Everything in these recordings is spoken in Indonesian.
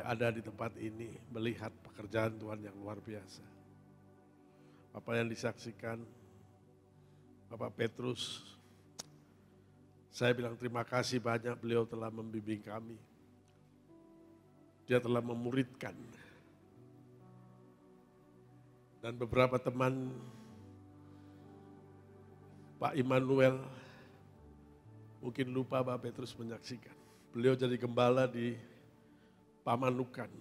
ada di tempat ini melihat pekerjaan Tuhan yang luar biasa. Apa yang disaksikan Bapak Petrus, saya bilang terima kasih banyak, beliau telah membimbing kami. Dia telah memuridkan. Dan beberapa teman Pak Immanuel, mungkin lupa Pak Petrus menyaksikan. Beliau jadi gembala di Pamanukan.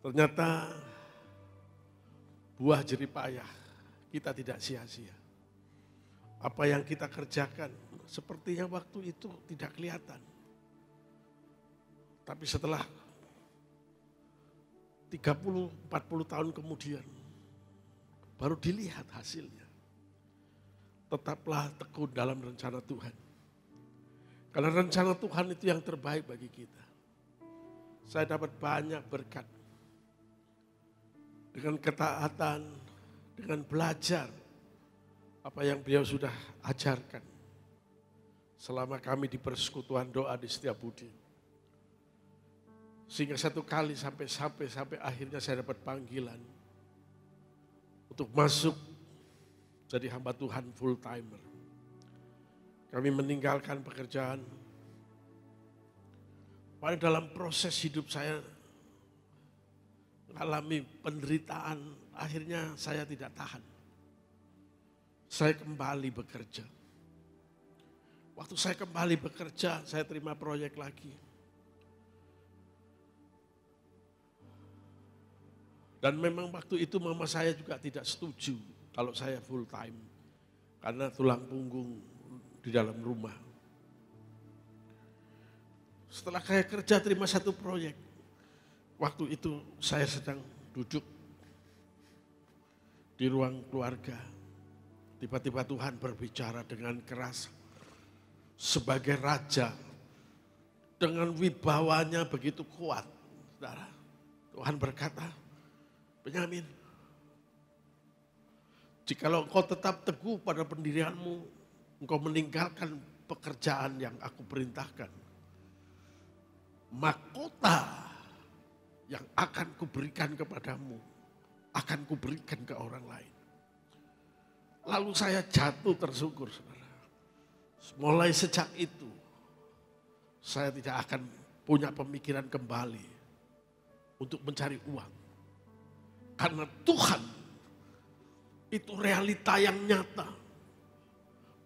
Ternyata buah jeripayah kita tidak sia-sia. Apa yang kita kerjakan sepertinya waktu itu tidak kelihatan. Tapi setelah 30-40 tahun kemudian baru dilihat hasilnya. Tetaplah tekun dalam rencana Tuhan. Karena rencana Tuhan itu yang terbaik bagi kita. Saya dapat banyak berkat. Dengan ketaatan, dengan belajar apa yang beliau sudah ajarkan. Selama kami di persekutuan doa di Setiabudi. Sehingga satu kali sampai akhirnya saya dapat panggilan untuk masuk jadi hamba Tuhan full timer. Kami meninggalkan pekerjaan. Pada dalam proses hidup saya mengalami penderitaan, akhirnya saya tidak tahan. Saya kembali bekerja. Waktu saya kembali bekerja, saya terima proyek lagi. Dan memang waktu itu mama saya juga tidak setuju kalau saya full time. Karena tulang punggung di dalam rumah. Setelah saya kerja terima satu proyek. Waktu itu saya sedang duduk di ruang keluarga. Tiba-tiba Tuhan berbicara dengan keras. Sebagai raja. Dengan wibawanya begitu kuat. Saudara, Tuhan berkata, Benyamin, jikalau engkau tetap teguh pada pendirianmu, engkau meninggalkan pekerjaan yang aku perintahkan, mahkota yang akan kuberikan kepadamu, akan kuberikan ke orang lain. Lalu saya jatuh tersungkur, saudara. Mulai sejak itu, saya tidak akan punya pemikiran kembali untuk mencari uang. Karena Tuhan itu realita yang nyata.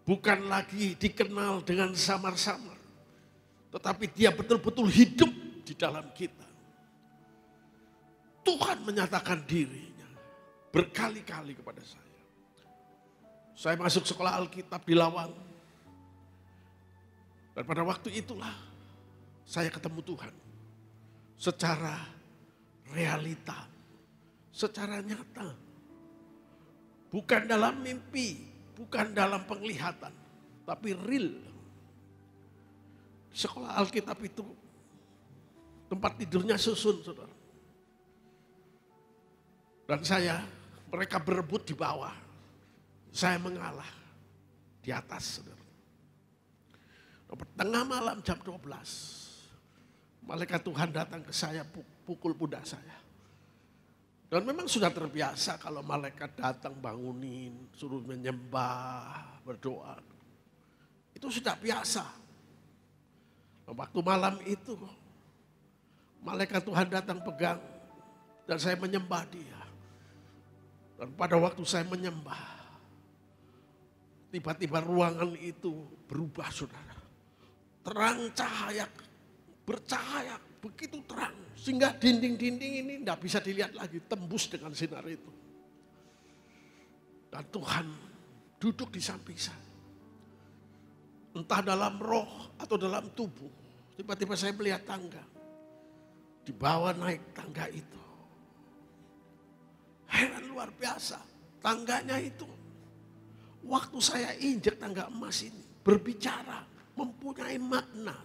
Bukan lagi dikenal dengan samar-samar. Tetapi dia betul-betul hidup di dalam kita. Tuhan menyatakan dirinya berkali-kali kepada saya. Saya masuk sekolah Alkitab di Lawang. Dan pada waktu itulah saya ketemu Tuhan. Secara realita. Secara nyata. Bukan dalam mimpi, bukan dalam penglihatan, tapi real. Sekolah Alkitab itu tempat tidurnya susun, saudara. Dan mereka berebut di bawah. Saya mengalah di atas, saudara. Tengah malam jam 12, malaikat Tuhan datang ke saya, pukul pundak saya. Dan memang sudah terbiasa kalau malaikat datang bangunin, suruh menyembah, berdoa. Itu sudah biasa. Waktu malam itu, malaikat Tuhan datang pegang dan saya menyembah dia. Dan pada waktu saya menyembah, tiba-tiba ruangan itu berubah, saudara. Terang cahaya, bercahaya, begitu terang. Sehingga dinding-dinding ini tidak bisa dilihat lagi, tembus dengan sinar itu. Dan Tuhan duduk di samping saya. Entah dalam roh atau dalam tubuh. Tiba-tiba saya melihat tangga. Di bawah naik tangga itu. Heran luar biasa. Tangganya itu. Waktu saya injek tangga emas ini. Berbicara. Mempunyai makna.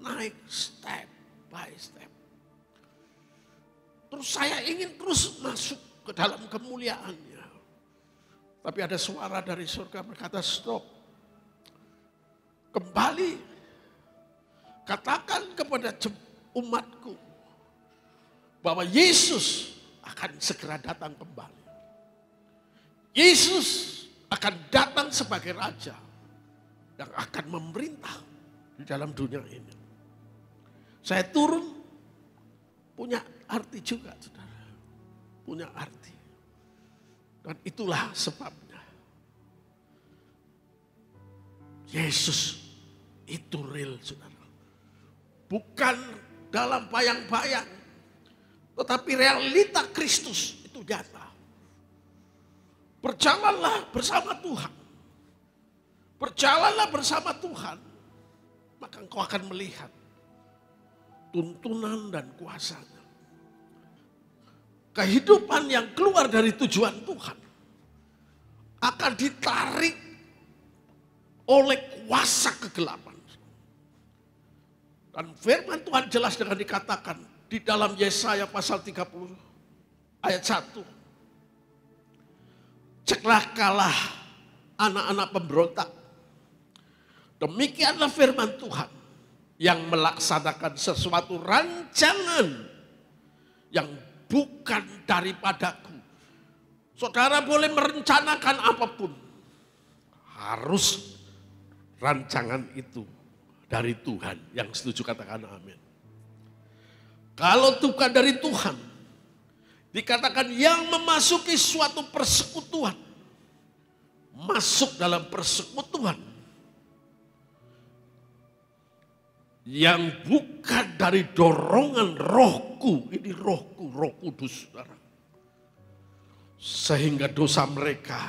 Naik step by step. Terus saya ingin terus masuk ke dalam kemuliaannya. Tapi ada suara dari surga berkata stop. Kembali. Katakan kepada umatku bahwa Yesus akan segera datang kembali. Yesus akan datang sebagai Raja yang akan memerintah di dalam dunia ini. Saya turun punya arti juga, saudara. Punya arti. Dan itulah sebabnya Yesus itu real, saudara. Bukan dalam bayang-bayang, tetapi realita Kristus itu nyata. Berjalanlah bersama Tuhan. Berjalanlah bersama Tuhan, maka engkau akan melihat tuntunan dan kuasanya. Kehidupan yang keluar dari tujuan Tuhan akan ditarik oleh kuasa kegelapan. Dan firman Tuhan jelas dengan dikatakan di dalam Yesaya pasal 30 ayat 1. Celakalah anak-anak pemberontak. Demikianlah firman Tuhan yang melaksanakan sesuatu rancangan yang bukan daripadaku. Saudara boleh merencanakan apapun. Harus rancangan itu dari Tuhan. Yang setuju katakan amin. Kalau bukan dari Tuhan, dikatakan yang memasuki suatu persekutuan, masuk dalam persekutuan yang bukan dari dorongan rohku, ini rohku, Roh Kudus, saudara. Sehingga dosa mereka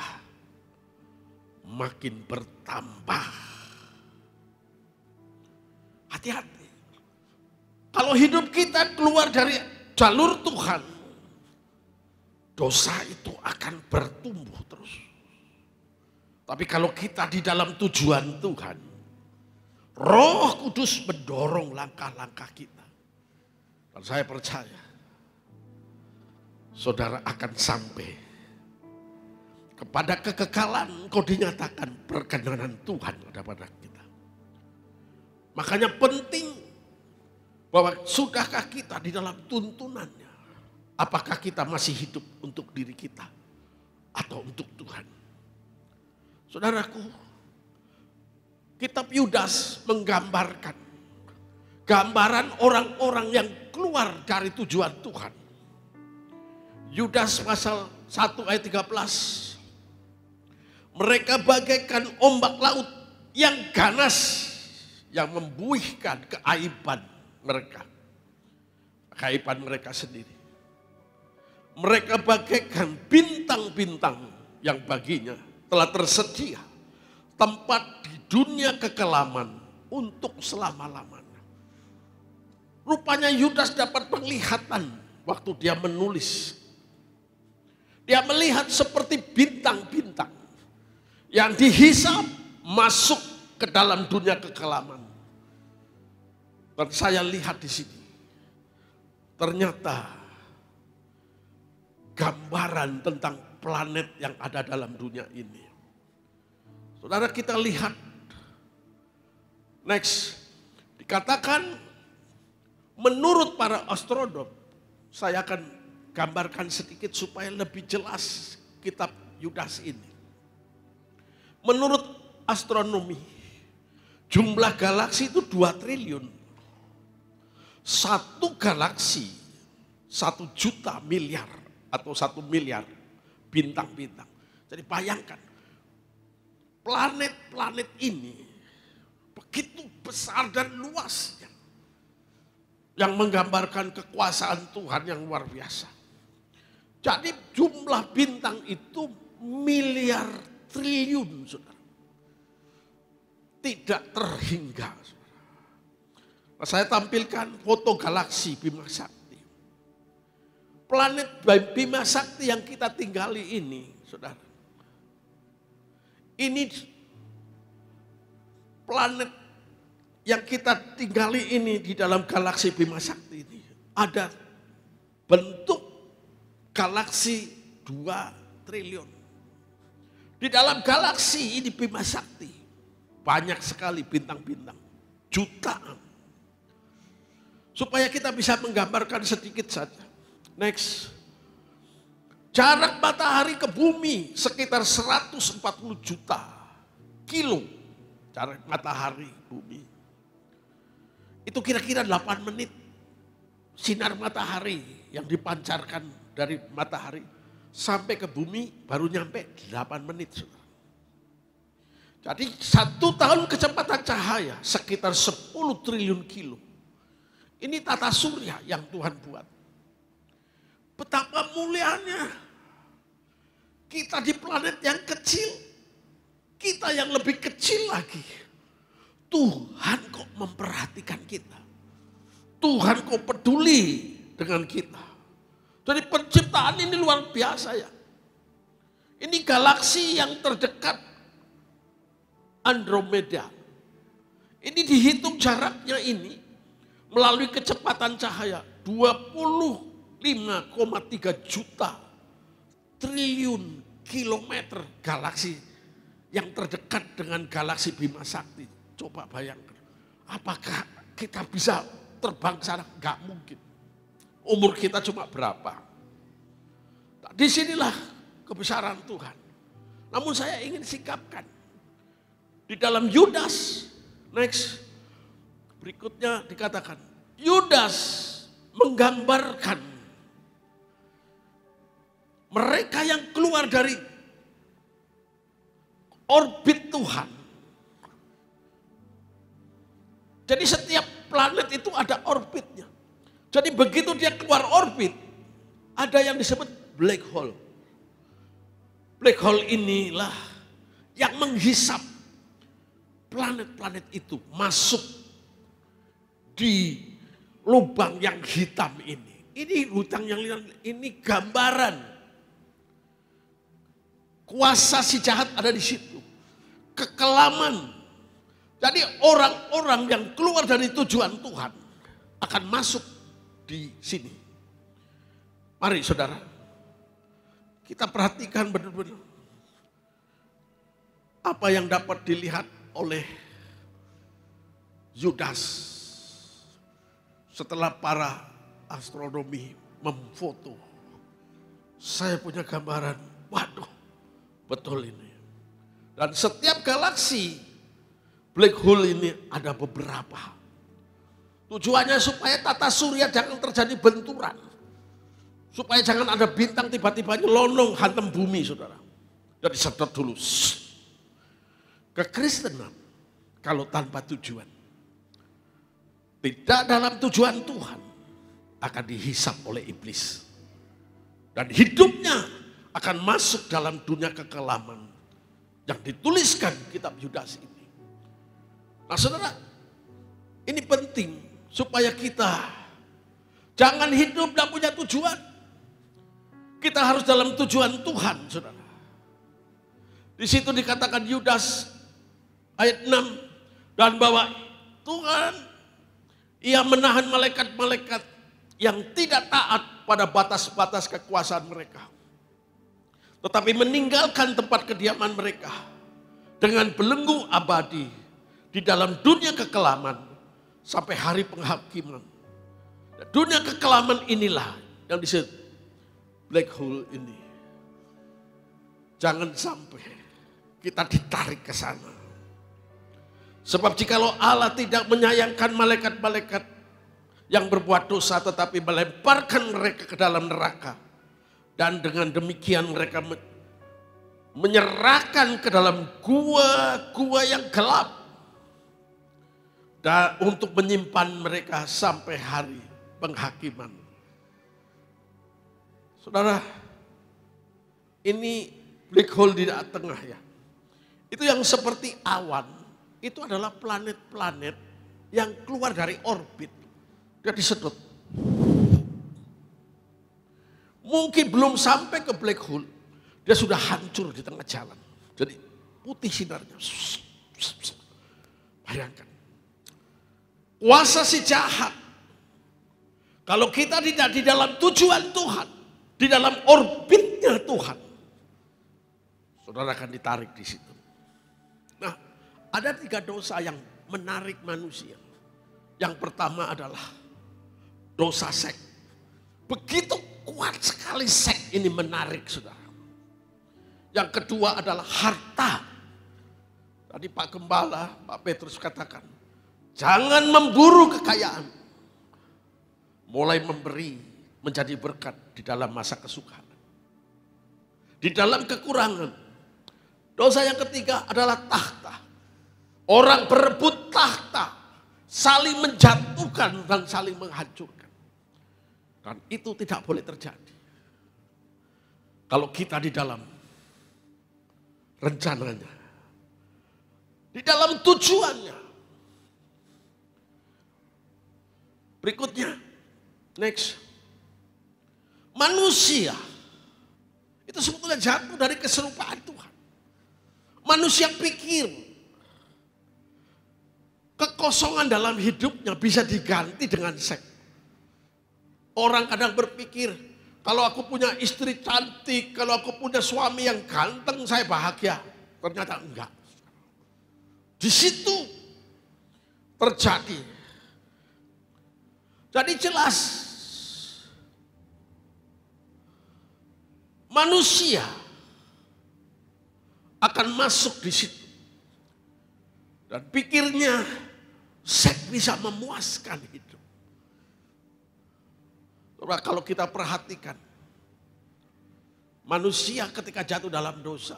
makin bertambah. Hati-hati. Kalau hidup kita keluar dari jalur Tuhan, dosa itu akan bertumbuh terus. Tapi kalau kita di dalam tujuan Tuhan, Roh Kudus mendorong langkah-langkah kita. Dan saya percaya, saudara akan sampai kepada kekekalan kau dinyatakan perkenanan Tuhan kepada kita. Makanya penting bahwa sudahkah kita di dalam tuntunannya. Apakah kita masih hidup untuk diri kita atau untuk Tuhan? Saudaraku, kitab Yudas menggambarkan gambaran orang-orang yang keluar dari tujuan Tuhan. Yudas pasal 1 ayat 13. Mereka bagaikan ombak laut yang ganas, yang membuihkan keaiban mereka. Keaiban mereka sendiri. Mereka bagaikan bintang-bintang yang baginya telah tersedia tempat di dunia kekelaman untuk selama-lamanya. Rupanya Yudas dapat penglihatan waktu dia menulis. Dia melihat seperti bintang-bintang yang dihisap masuk ke dalam dunia kekelaman. Dan saya lihat di sini, ternyata gambaran tentang planet yang ada dalam dunia ini. Saudara, kita lihat next, dikatakan menurut para astronom, saya akan gambarkan sedikit supaya lebih jelas kitab Yudas ini. Menurut astronomi, jumlah galaksi itu 2 triliun. Satu galaksi 1 juta miliar atau 1 miliar bintang-bintang. Jadi bayangkan, planet-planet ini begitu besar dan luasnya. Yang menggambarkan kekuasaan Tuhan yang luar biasa. Jadi jumlah bintang itu miliar triliun, saudara. Tidak terhingga, saudara. Nah, saya tampilkan foto galaksi Bima Sakti. Planet Bima Sakti yang kita tinggali ini, saudara. Ini planet yang kita tinggali ini di dalam galaksi Bima Sakti ini. Ada bentuk galaksi 2 triliun. Di dalam galaksi ini Bima Sakti banyak sekali bintang-bintang. Jutaan. Supaya kita bisa menggambarkan sedikit saja. Next. Jarak matahari ke bumi sekitar 140 juta kilo. Jarak matahari bumi. Itu kira-kira 8 menit sinar matahari yang dipancarkan dari matahari sampai ke bumi baru nyampe 8 menit. Saudara. Jadi 1 tahun kecepatan cahaya sekitar 10 triliun kilo. Ini tata surya yang Tuhan buat. Betapa mulianya. Kita di planet yang kecil, kita yang lebih kecil lagi. Tuhan kok memperhatikan kita. Tuhan kok peduli dengan kita. Jadi penciptaan ini luar biasa ya. Ini galaksi yang terdekat Andromeda. Ini dihitung jaraknya ini melalui kecepatan cahaya 25,3 juta triliun kilometer galaksi yang terdekat dengan galaksi Bima Sakti. Coba bayangkan, apakah kita bisa terbang ke sana? Enggak mungkin. Umur kita cuma berapa? Nah, disinilah kebesaran Tuhan. Namun saya ingin sikapkan. Di dalam Yudas, next, berikutnya dikatakan, Yudas menggambarkan mereka yang keluar dari orbit Tuhan. Jadi setiap planet itu ada orbitnya. Jadi begitu dia keluar orbit, ada yang disebut black hole. Black hole inilah yang menghisap planet-planet itu masuk di lubang yang hitam ini. Ini hutang yang ini gambaran. Kuasa si jahat ada di situ. Kekelaman. Jadi orang-orang yang keluar dari tujuan Tuhan akan masuk di sini. Mari saudara, kita perhatikan benar-benar apa yang dapat dilihat oleh Yudas setelah para astronomi memfoto. Saya punya gambaran, waduh, betul ini. Dan setiap galaksi black hole ini ada beberapa. Tujuannya supaya tata surya jangan terjadi benturan. Supaya jangan ada bintang tiba-tiba nyelonong hantam bumi, saudara. Jadi sedot dulu. Kekristenan kalau tanpa tujuan, tidak dalam tujuan Tuhan, akan dihisap oleh iblis. Dan hidupnya akan masuk dalam dunia kekelaman yang dituliskan kitab Yudas ini. Nah saudara, ini penting supaya kita jangan hidup tidak punya tujuan. Kita harus dalam tujuan Tuhan, saudara. Di situ dikatakan Yudas ayat 6, dan bahwa Tuhan, ia menahan malaikat-malaikat yang tidak taat pada batas-batas kekuasaan mereka. Tetapi meninggalkan tempat kediaman mereka dengan belenggu abadi di dalam dunia kekelaman sampai hari penghakiman. Dan dunia kekelaman inilah yang disebut black hole ini. Jangan sampai kita ditarik ke sana. Sebab jikalau Allah tidak menyayangkan malaikat-malaikat yang berbuat dosa tetapi melemparkan mereka ke dalam neraka. Dan dengan demikian mereka menyerahkan ke dalam gua-gua yang gelap. Dan untuk menyimpan mereka sampai hari penghakiman. Saudara, ini black hole di tengah ya. Itu yang seperti awan. Itu adalah planet-planet yang keluar dari orbit. Dia disedot. Mungkin belum sampai ke black hole. Dia sudah hancur di tengah jalan. Jadi putih sinarnya. Bayangkan. Kuasa si jahat. Kalau kita tidak di dalam tujuan Tuhan. Di dalam orbitnya Tuhan. Saudara akan ditarik di situ. Nah, ada 3 dosa yang menarik manusia. Yang pertama adalah Dosa seks. Begitu kuat sekali seks ini menarik, saudara. Yang kedua adalah harta. Tadi Pak Gembala, Pak Petrus katakan, jangan memburu kekayaan. Mulai memberi menjadi berkat di dalam masa kesukaan. Di dalam kekurangan. Dosa yang ketiga adalah tahta. Orang berebut tahta, saling menjatuhkan dan saling menghancurkan. Dan itu tidak boleh terjadi. Kalau kita di dalam rencananya, di dalam tujuannya. Berikutnya, next. Manusia itu sebetulnya jatuh dari keserupaan Tuhan. Manusia pikir kekosongan dalam hidupnya bisa diganti dengan seks. Orang kadang berpikir, kalau aku punya istri cantik, kalau aku punya suami yang ganteng, saya bahagia. Ternyata enggak. Di situ terjadi. Jadi jelas, manusia akan masuk di situ. Dan pikirnya seks bisa memuaskan hidup. Kalau kita perhatikan, manusia ketika jatuh dalam dosa,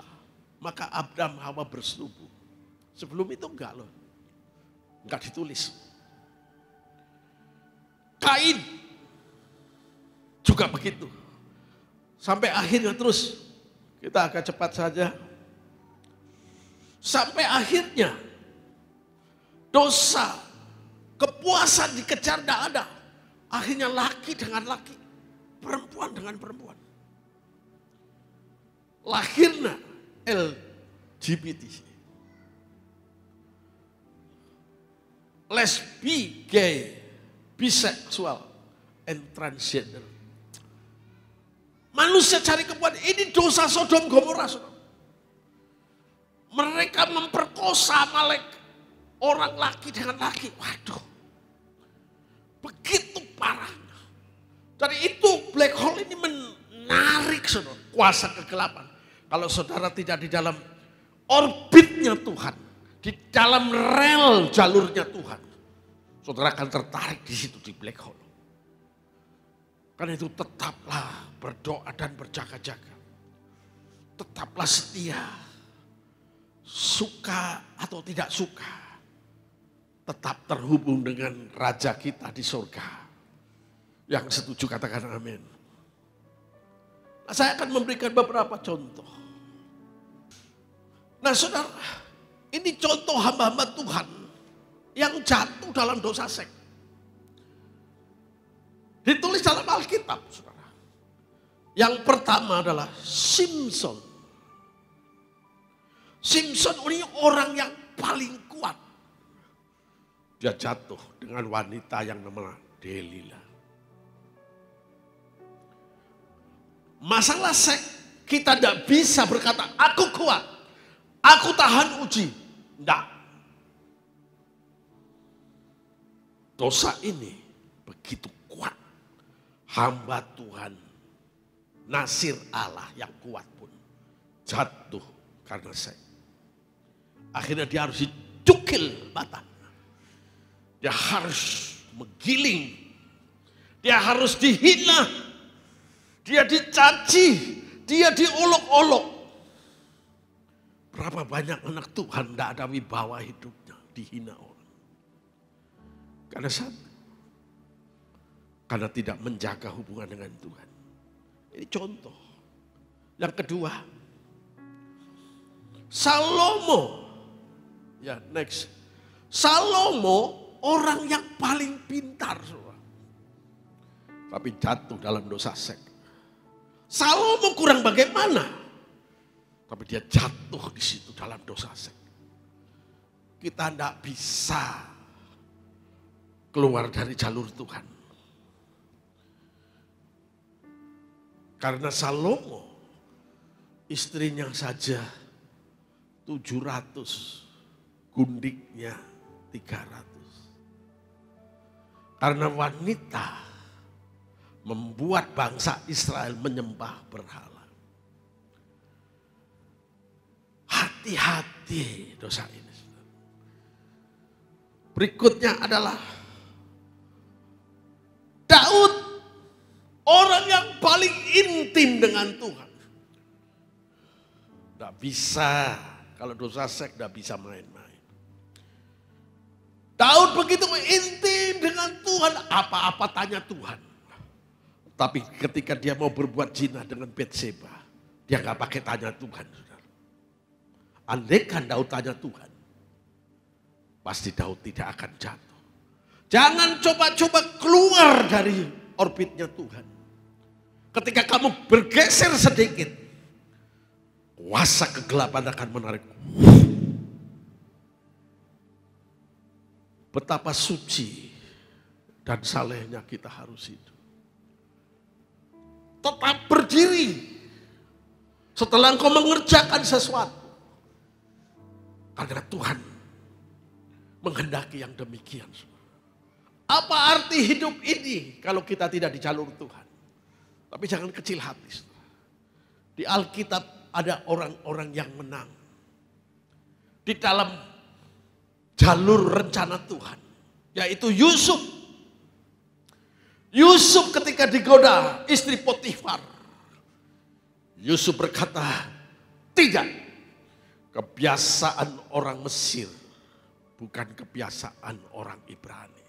maka Adam Hawa bersetubuh. Sebelum itu enggak loh. Enggak ditulis. Kain juga begitu. Sampai akhirnya terus, kita agak cepat saja. Sampai akhirnya dosa, kepuasan dikejar tidak ada. Akhirnya laki dengan laki, perempuan dengan perempuan. Lahirnya LGBT. Lesbi, gay, biseksual, and transgender. Manusia cari kepuasan, ini dosa Sodom Gomora. Mereka memperkosa orang laki dengan laki. Waduh, begitu parahnya. Jadi itu black hole ini menarik, saudara, kuasa kegelapan. Kalau saudara tidak di dalam orbitnya Tuhan, di dalam rel jalurnya Tuhan, saudara akan tertarik di situ, di black hole. Karena itu tetaplah berdoa dan berjaga-jaga. Tetaplah setia. Suka atau tidak suka, tetap terhubung dengan Raja kita di surga. Yang setuju katakan amin. Nah, saya akan memberikan beberapa contoh. Nah saudara, ini contoh hamba-hamba Tuhan yang jatuh dalam dosa seks. Ditulis dalam Alkitab, saudara. Yang pertama adalah Simson. Simson ini orang yang paling kuat. Dia jatuh dengan wanita yang namanya Delila. Masalah seks, kita tidak bisa berkata, aku kuat, aku tahan uji. Tidak. Dosa ini begitu kuat. Hamba Tuhan, Nasir Allah yang kuat pun jatuh karena seks. Akhirnya dia harus dicukil batang. Dia harus menggiling. Dia harus dihina. Dia dicaci. Dia diolok-olok. Berapa banyak anak Tuhan tidak ada wibawa hidupnya. Dihina orang. Karena satu. Karena tidak menjaga hubungan dengan Tuhan. Ini contoh. Yang kedua. Salomo. Ya, next. Salomo orang yang paling pintar, saudara. Tapi jatuh dalam dosa seks. Salomo kurang bagaimana? Tapi dia jatuh di situ dalam dosa seks. Kita tidak bisa keluar dari jalur Tuhan. Karena Salomo istrinya saja 700. Gundiknya 300. Karena wanita membuat bangsa Israel menyembah berhala. Hati-hati dosa ini. Berikutnya adalah Daud, orang yang paling intim dengan Tuhan. Tidak bisa, kalau dosa seks tidak bisa main-main. Daud begitu intim dengan Tuhan, apa-apa tanya Tuhan. Tapi ketika dia mau berbuat zina dengan Batseba, dia nggak pakai tanya Tuhan. Andaikan Daud tanya Tuhan, pasti Daud tidak akan jatuh. Jangan coba-coba keluar dari orbitnya Tuhan. Ketika kamu bergeser sedikit, kuasa kegelapan akan menarik. Betapa suci dan salehnya kita harus hidup. Tetap berdiri setelah engkau mengerjakan sesuatu. Karena Tuhan menghendaki yang demikian. Apa arti hidup ini kalau kita tidak di jalur Tuhan? Tapi jangan kecil hati. Di Alkitab ada orang-orang yang menang. Di dalam jalur rencana Tuhan. Yaitu Yusuf. Yusuf ketika digoda istri Potifar. Yusuf berkata, tidak. Kebiasaan orang Mesir bukan kebiasaan orang Ibrani.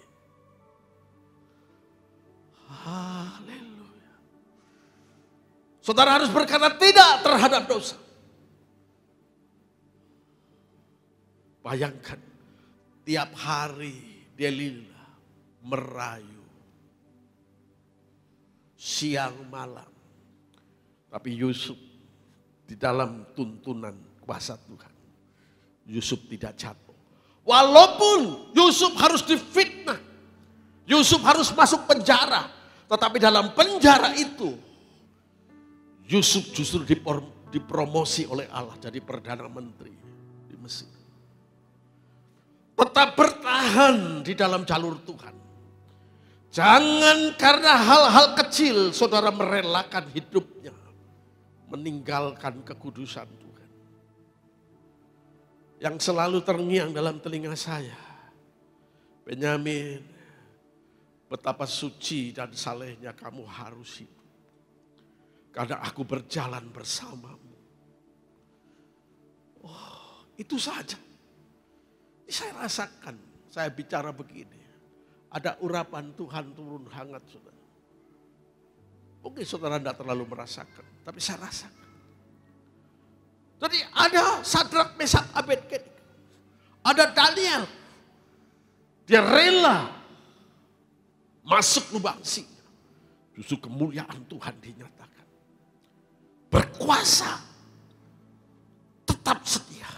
Haleluya. Saudara harus berkata tidak terhadap dosa. Bayangkan tiap hari Delila merayu. Siang malam. Tapi Yusuf di dalam tuntunan kuasa Tuhan. Yusuf tidak jatuh. Walaupun Yusuf harus difitnah. Yusuf harus masuk penjara. Tetapi dalam penjara itu. Yusuf justru dipromosi oleh Allah. Jadi Perdana Menteri di Mesir. Tetap bertahan di dalam jalur Tuhan. Jangan karena hal-hal kecil saudara merelakan hidupnya. Meninggalkan kekudusan Tuhan. Yang selalu terngiang dalam telinga saya. Benyamin, betapa suci dan salehnya kamu harus hidup. Karena aku berjalan bersamamu. Oh, itu saja. Ini saya rasakan, saya bicara begini. Ada urapan Tuhan turun hangat, saudara. Mungkin saudara tidak terlalu merasakan, tapi saya rasakan. Jadi ada Sadrak, Mesak, Abednego. Ada Daniel. Dia rela masuk lubang singa. Justru kemuliaan Tuhan dinyatakan. Berkuasa. Tetap setia.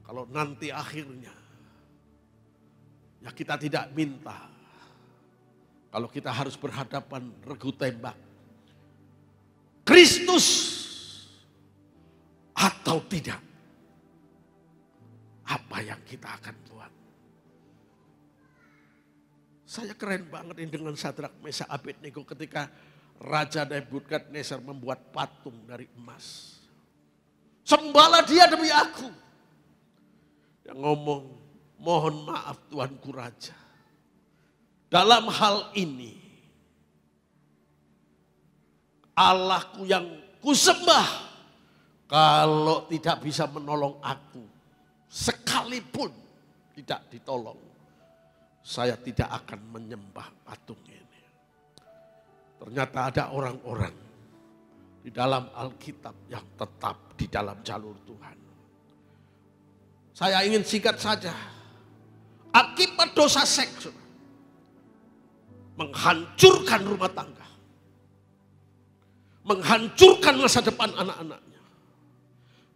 Kalau nanti akhirnya. Ya kita tidak minta. Kalau kita harus berhadapan regu tembak. Kristus. Atau tidak. Apa yang kita akan buat. Saya keren banget ini dengan Sadrak, Mesak, Abednego ketika Raja Nebukadnezar membuat patung dari emas. Sembahlah dia demi aku. Yang ngomong, mohon maaf Tuanku Raja. Dalam hal ini, Allahku yang kusembah, kalau tidak bisa menolong aku, sekalipun tidak ditolong, saya tidak akan menyembah patung ini. Ternyata ada orang-orang di dalam Alkitab yang tetap di dalam jalur Tuhan. Saya ingin singkat saja. Akibat dosa seks menghancurkan rumah tangga. Menghancurkan masa depan anak-anaknya.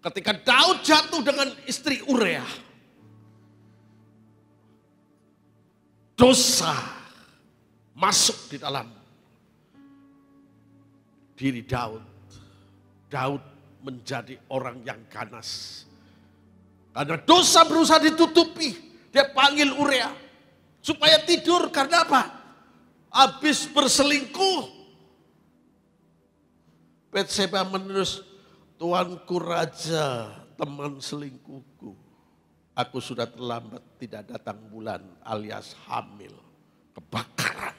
Ketika Daud jatuh dengan istri Urea. Dosa masuk di dalam diri Daud. Daud menjadi orang yang ganas. Karena dosa berusaha ditutupi. Dia panggil Urea. Supaya tidur karena apa? habis berselingkuh. Batseba menulis, Tuanku Raja, teman selingkuhku. Aku sudah terlambat, tidak datang bulan alias hamil. Kebakaran.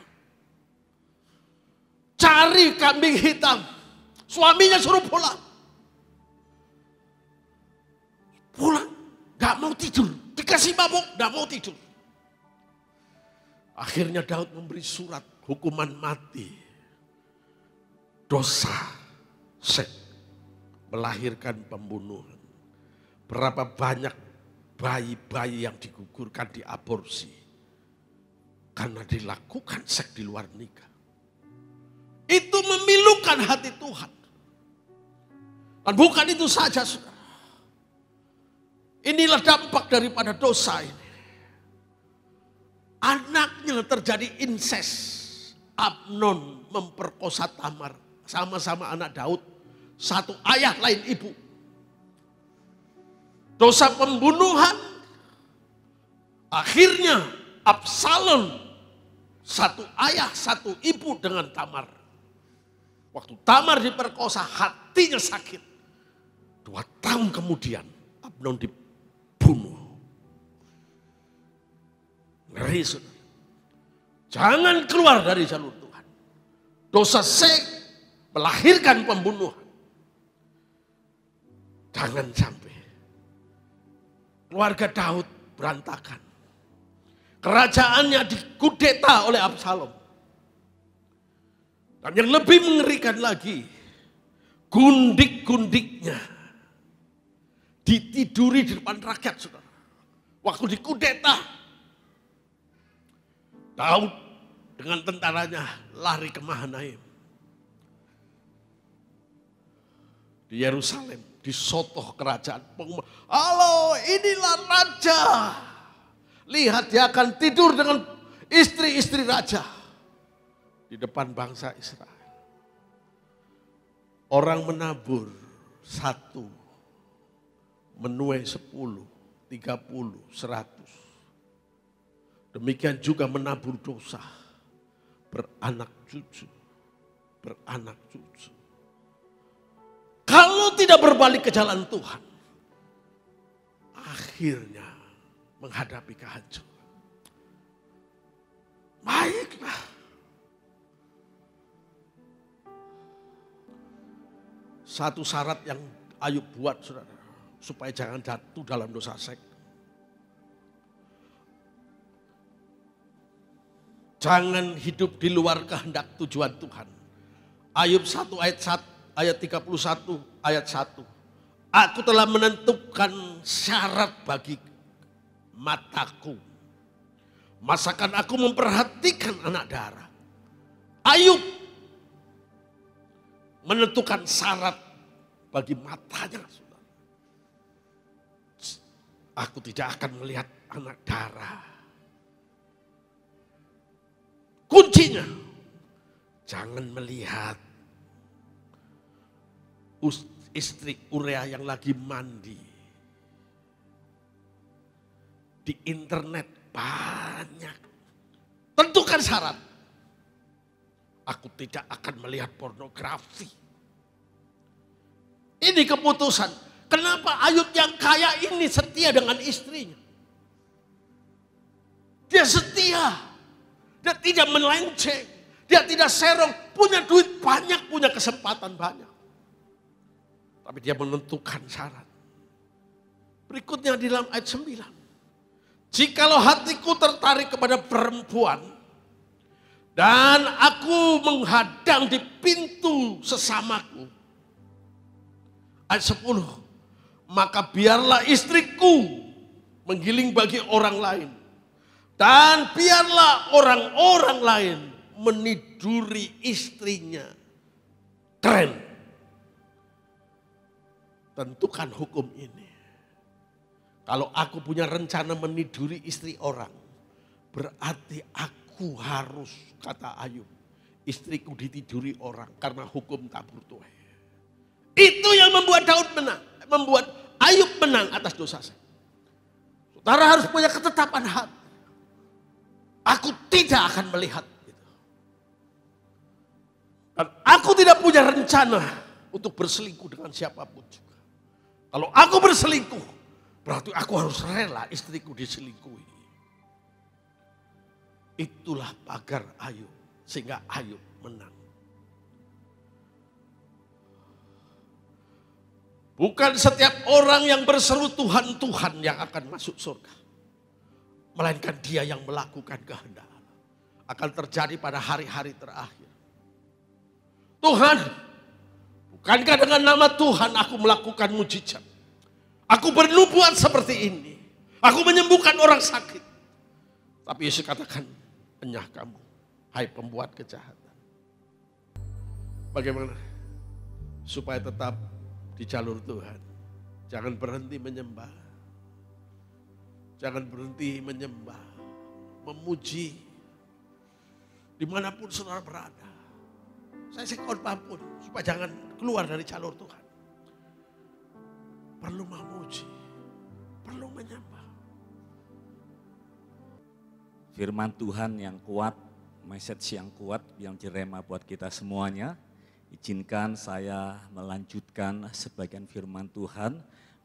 Cari kambing hitam. Suaminya suruh pulang. Pulang, gak mau tidur. Dikasih mabuk, gak mau tidur. Akhirnya Daud memberi surat hukuman mati. Dosa seks, melahirkan pembunuhan. Berapa banyak bayi-bayi yang digugurkan, diaborsi. Karena dilakukan seks di luar nikah. Itu memilukan hati Tuhan. Dan bukan itu saja, saudara. Inilah dampak daripada dosa ini. Anaknya terjadi incest. Amnon memperkosa Tamar. Sama-sama anak Daud. Satu ayah lain ibu. Dosa pembunuhan. Akhirnya Absalom. Satu ayah, satu ibu dengan Tamar. Waktu Tamar diperkosa, hatinya sakit. 2 tahun kemudian Amnon dibunuh. Ngeri, saudara. Jangan keluar dari jalur Tuhan. Dosa seks melahirkan pembunuhan. Jangan sampai. Keluarga Daud berantakan. Kerajaannya dikudeta oleh Absalom. Dan yang lebih mengerikan lagi, gundik-gundiknya ditiduri di depan rakyat, saudara. Waktu dikudeta, Daud dengan tentaranya lari ke Mahanaim. Di Yerusalem, disotoh kerajaan. Halo, inilah raja. Lihat, dia akan tidur dengan istri-istri raja. Di depan bangsa Israel. Orang menabur 1, menuai 10, 30, 100. Demikian juga menabur dosa. Beranak cucu. Beranak cucu. Kalau tidak berbalik ke jalan Tuhan, akhirnya menghadapi kehancuran. Baiklah. Satu syarat yang Ayub buat, saudara, supaya jangan jatuh dalam dosa seks. Jangan hidup di luar kehendak tujuan Tuhan. Ayub 1 ayat 31 ayat 1. Aku telah menentukan syarat bagi mataku. Masakan aku memperhatikan anak darah. Ayub menentukan syarat bagi matanya. Aku tidak akan melihat anak darah. Kuncinya, jangan melihat istri Urea yang lagi mandi. Di internet banyak. Tentukan syarat. Aku tidak akan melihat pornografi. Ini keputusan. Kenapa Ayub yang kaya ini setia dengan istrinya? Dia setia. Dia tidak melenceng. Dia tidak serong. Punya duit banyak, punya kesempatan banyak. Tapi dia menentukan syarat. Berikutnya di dalam ayat 9. Jikalau hatiku tertarik kepada perempuan, dan aku menghadang di pintu sesamaku. Ayat 10. Maka biarlah istriku menggiling bagi orang lain. Dan biarlah orang-orang lain meniduri istrinya. Keren. Tentukan hukum ini. Kalau aku punya rencana meniduri istri orang, berarti aku harus, kata Ayub, istriku ditiduri orang karena hukum tabur tuai. Itu yang membuat Daud menang, membuat Ayub menang atas dosa saya. Saudara harus punya ketetapan hati. Aku tidak akan melihat. Dan aku tidak punya rencana untuk berselingkuh dengan siapapun juga. Kalau aku berselingkuh, berarti aku harus rela istriku diselingkuhi. Itulah pagar Ayub, sehingga Ayub menang. Bukan setiap orang yang berseru Tuhan, Tuhan yang akan masuk surga. Melainkan dia yang melakukan kehendak Allah. Akan terjadi pada hari-hari terakhir. Tuhan, bukankah dengan nama Tuhan aku melakukan mujizat? Aku bernubuat seperti ini. Aku menyembuhkan orang sakit. Tapi Yesus katakan, enyah kamu, hai pembuat kejahatan. Bagaimana? Supaya tetap di jalur Tuhan. Jangan berhenti menyembah. Jangan berhenti menyembah. Memuji. Dimanapun saudara berada. Saya sekhotbah pun supaya jangan keluar dari jalur Tuhan. Perlu memuji, perlu menyembah. Firman Tuhan yang kuat, message yang kuat, yang direma buat kita semuanya. Izinkan saya melanjutkan sebagian firman Tuhan.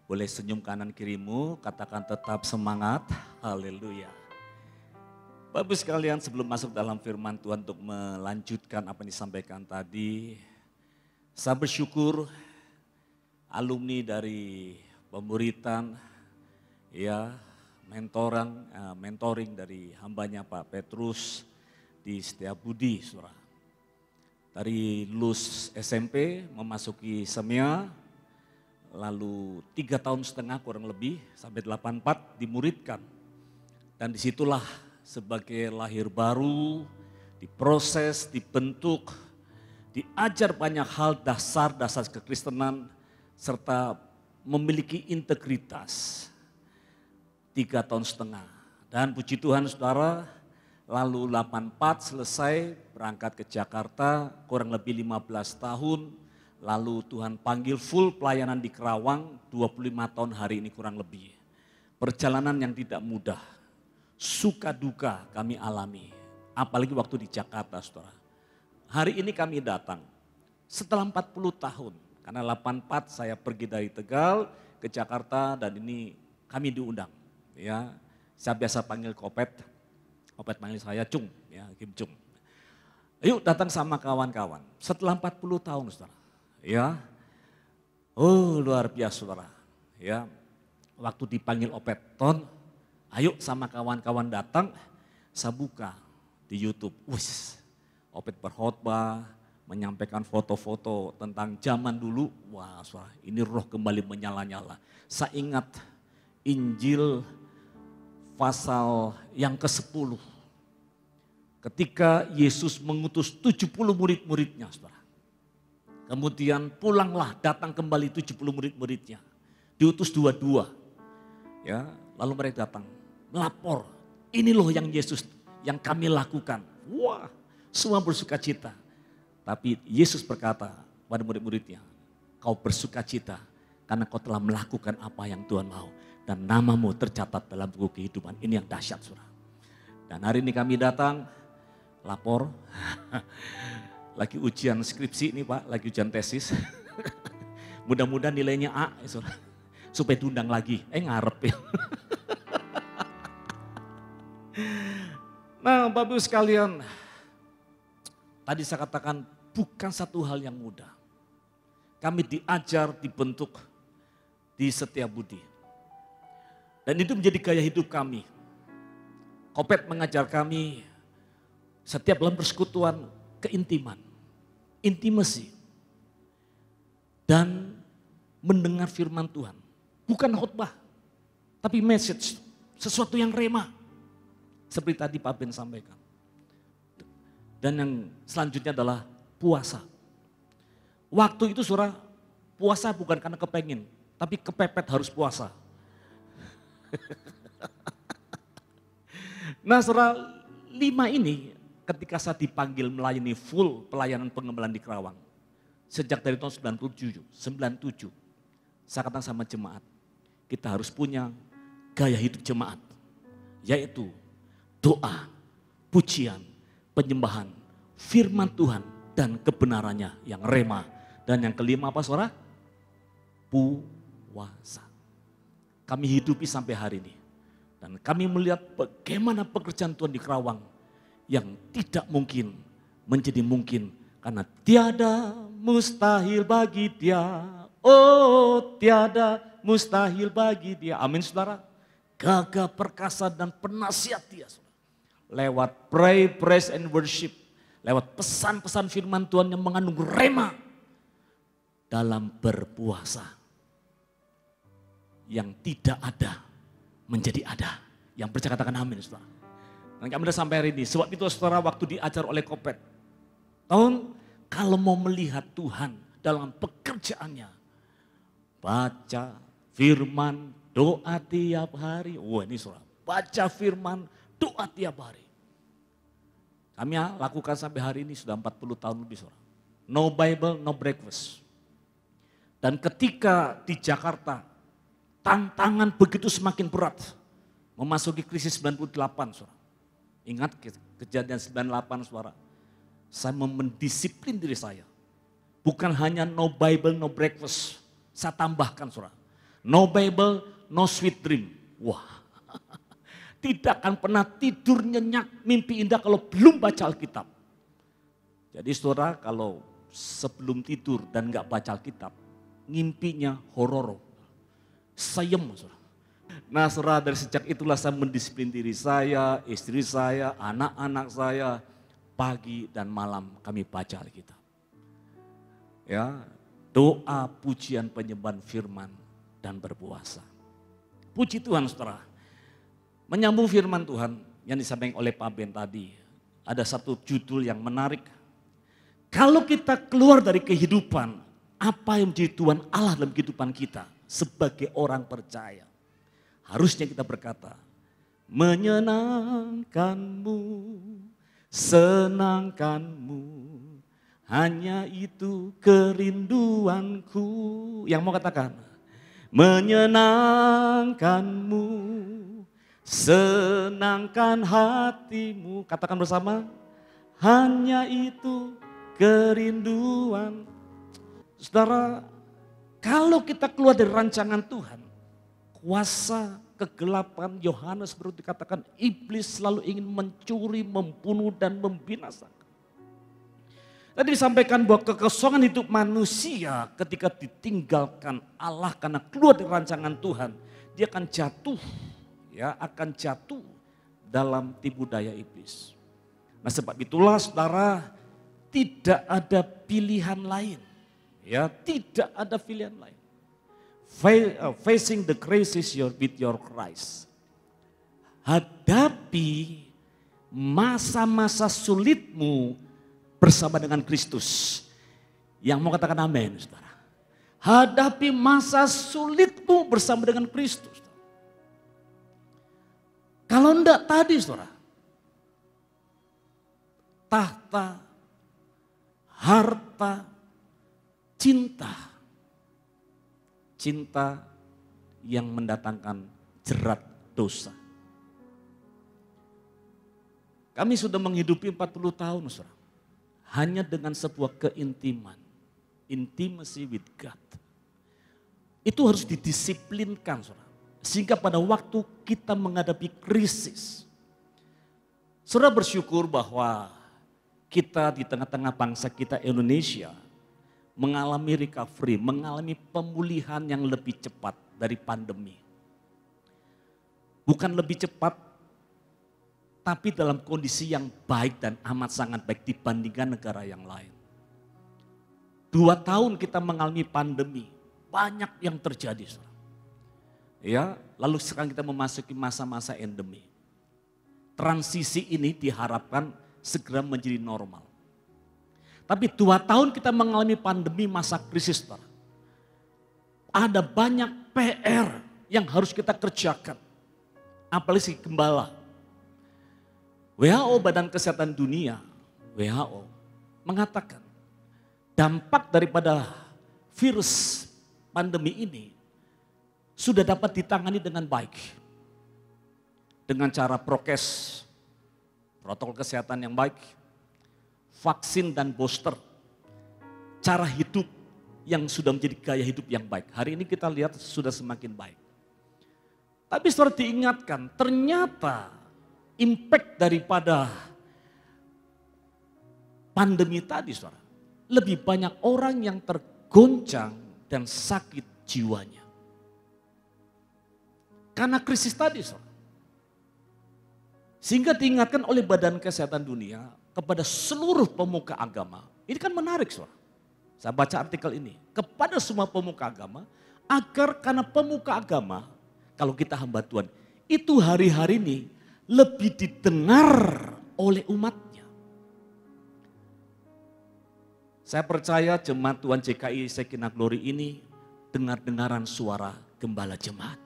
Boleh senyum kanan kirimu, katakan tetap semangat. Haleluya. Bapak sekalian, sebelum masuk dalam firman Tuhan untuk melanjutkan apa yang disampaikan tadi, saya bersyukur alumni dari pemuritan, ya mentoring dari hambanya Pak Petrus di Setiabudi, saudara. Dari lulus SMP memasuki semia, lalu 3 tahun setengah kurang lebih sampai 84 dimuridkan. Dan disitulah sebagai lahir baru, diproses, dibentuk, diajar banyak hal dasar-dasar kekristenan, serta memiliki integritas 3 tahun setengah. Dan puji Tuhan saudara, lalu 84 selesai berangkat ke Jakarta kurang lebih 15 tahun. Lalu Tuhan panggil full pelayanan di Kerawang 25 tahun hari ini kurang lebih. Perjalanan yang tidak mudah, suka duka kami alami. Apalagi waktu di Jakarta saudara. Hari ini kami datang setelah 40 tahun. Karena 84 saya pergi dari Tegal ke Jakarta dan ini kami diundang. Ya, saya biasa panggil Kopet panggil saya Cung, ya Kim Cung. Yuk datang sama kawan-kawan. Setelah 40 tahun saudara. Ya, oh luar biasa saudara. Ya, waktu dipanggil Opet, Ton, ayo sama kawan-kawan datang, saya buka di YouTube. Wis, Opet berkhotbah, menyampaikan foto-foto tentang zaman dulu. Wah, saudara, ini roh kembali menyala-nyala. Saya ingat Injil pasal yang ke-10. Ketika Yesus mengutus 70 murid-muridnya, saudara. Kemudian pulanglah, datang kembali 70 murid-muridnya. Diutus 22. Ya, lalu mereka datang, melapor. Ini loh yang Yesus, yang kami lakukan. Wah, semua bersuka cita. Tapi Yesus berkata pada murid-muridnya, kau bersuka cita karena kau telah melakukan apa yang Tuhan mau. Dan namamu tercatat dalam buku kehidupan. Ini yang dahsyat saudara. Dan hari ini kami datang, lapor. Lagi ujian skripsi nih Pak, lagi ujian tesis. Mudah-mudahan nilainya A, saudara. Supaya diundang lagi. Ngarep ya. Nah Bapak Ibu sekalian, tadi saya katakan bukan satu hal yang mudah. Kami diajar, dibentuk di Setiabudi. Dan itu menjadi gaya hidup kami. Kopet mengajar kami setiap dalam persekutuan keintiman, intimasi, dan mendengar firman Tuhan. Bukan khotbah, tapi message, sesuatu yang rema. Seperti tadi Pak Ben sampaikan. Dan yang selanjutnya adalah puasa. Waktu itu saudara, puasa bukan karena kepengen, tapi kepepet harus puasa. Nah saudara, 5 ini ketika saya dipanggil melayani full pelayanan pengembalaan di Kerawang. Sejak dari tahun 97, saya katakan sama jemaat, kita harus punya gaya hidup jemaat. Yaitu doa, pujian, penyembahan, firman Tuhan, dan kebenarannya yang rema. Dan yang kelima apa saudara? Puasa. Kami hidupi sampai hari ini. Dan kami melihat bagaimana pekerjaan Tuhan di Kerawang yang tidak mungkin menjadi mungkin. Karena tiada mustahil bagi Dia. Oh, tiada mustahil bagi Dia. Amin saudara. Gagah perkasa dan penasihat Dia saudara. Lewat pray, praise and worship. Lewat pesan-pesan firman Tuhan yang mengandung rema. Dalam berpuasa. Yang tidak ada menjadi ada. Yang percaya katakan amin saudara. Dan kami sudah sampai hari ini. Sebab itu saudara waktu diajar oleh Kopet. Kalau mau melihat Tuhan dalam pekerjaannya. Baca firman, doa tiap hari. Wah ini saudara. Baca firman, doa tiap hari. Kami lakukan sampai hari ini sudah 40 tahun lebih saudara. No Bible, no breakfast. Dan ketika di Jakarta, tantangan begitu semakin berat. Memasuki krisis 98 saudara. Ingat kejadian 98 saudara. Saya mendisiplin diri saya. Bukan hanya no Bible, no breakfast. Saya tambahkan saudara. No Bible, no sweet dream. Wah, tidak akan pernah tidur nyenyak, mimpi indah kalau belum baca Alkitab. Jadi saudara kalau sebelum tidur dan gak baca Alkitab, ngimpinya horor. Sayem saudara. Nah saudara dari sejak itulah saya mendisiplin diri saya, istri saya, anak-anak saya. Pagi dan malam kami baca Alkitab. Ya, doa, pujian, penyembahan firman dan berpuasa. Puji Tuhan saudara. Menyambung firman Tuhan yang disampaikan oleh Pak Ben tadi. Ada satu judul yang menarik. Kalau kita keluar dari kehidupan, apa yang menjadi Tuhan Allah dalam kehidupan kita sebagai orang percaya. Harusnya kita berkata, menyenangkanmu, senangkanmu, hanya itu kerinduanku. Yang mau katakan, menyenangkanmu, senangkan hatimu. Katakan bersama, hanya itu kerinduan. Saudara, kalau kita keluar dari rancangan Tuhan, kuasa kegelapan Yohanes baru dikatakan iblis selalu ingin mencuri, membunuh dan membinasakan. Tadi disampaikan bahwa kekosongan hidup manusia ketika ditinggalkan Allah karena keluar dari rancangan Tuhan, dia akan jatuh, ya akan jatuh dalam tipu daya iblis. Nah sebab itulah saudara tidak ada pilihan lain, ya tidak ada pilihan lain. Facing the crisis with your Christ. Hadapi masa-masa sulitmu bersama dengan Kristus. Yang mau katakan amin, saudara. Hadapi masa sulitmu bersama dengan Kristus. Kalau enggak tadi, saudara. Tahta, harta, cinta. Cinta yang mendatangkan jerat dosa. Kami sudah menghidupi 40 tahun, saudara. Hanya dengan sebuah keintiman. Intimacy with God. Itu harus didisiplinkan, saudara. Sehingga pada waktu kita menghadapi krisis. Saudara bersyukur bahwa kita di tengah-tengah bangsa kita Indonesia mengalami recovery, mengalami pemulihan yang lebih cepat dari pandemi. Bukan lebih cepat, tapi dalam kondisi yang baik dan amat sangat baik dibandingkan negara yang lain. 2 tahun kita mengalami pandemi, banyak yang terjadi. Ya, lalu sekarang kita memasuki masa-masa endemi. Transisi ini diharapkan segera menjadi normal. Tapi 2 tahun kita mengalami pandemi masa krisis. Ada banyak PR yang harus kita kerjakan. Apalagi gembala. WHO, Badan Kesehatan Dunia, WHO, mengatakan dampak daripada virus pandemi ini sudah dapat ditangani dengan baik. Dengan cara prokes, protokol kesehatan yang baik, vaksin dan booster cara hidup yang sudah menjadi gaya hidup yang baik. Hari ini kita lihat sudah semakin baik. Tapi saudara diingatkan, ternyata impact daripada pandemi tadi saudara, lebih banyak orang yang tergoncang dan sakit jiwanya. Karena krisis tadi saudara. Sehingga diingatkan oleh Badan Kesehatan Dunia kepada seluruh pemuka agama. Ini kan menarik saudara. Saya baca artikel ini. Kepada semua pemuka agama, agar karena pemuka agama, kalau kita hamba Tuhan, itu hari-hari ini lebih didengar oleh umatnya. Saya percaya jemaat Tuhan JKI Shekinah Glory ini dengar-dengaran suara gembala jemaat.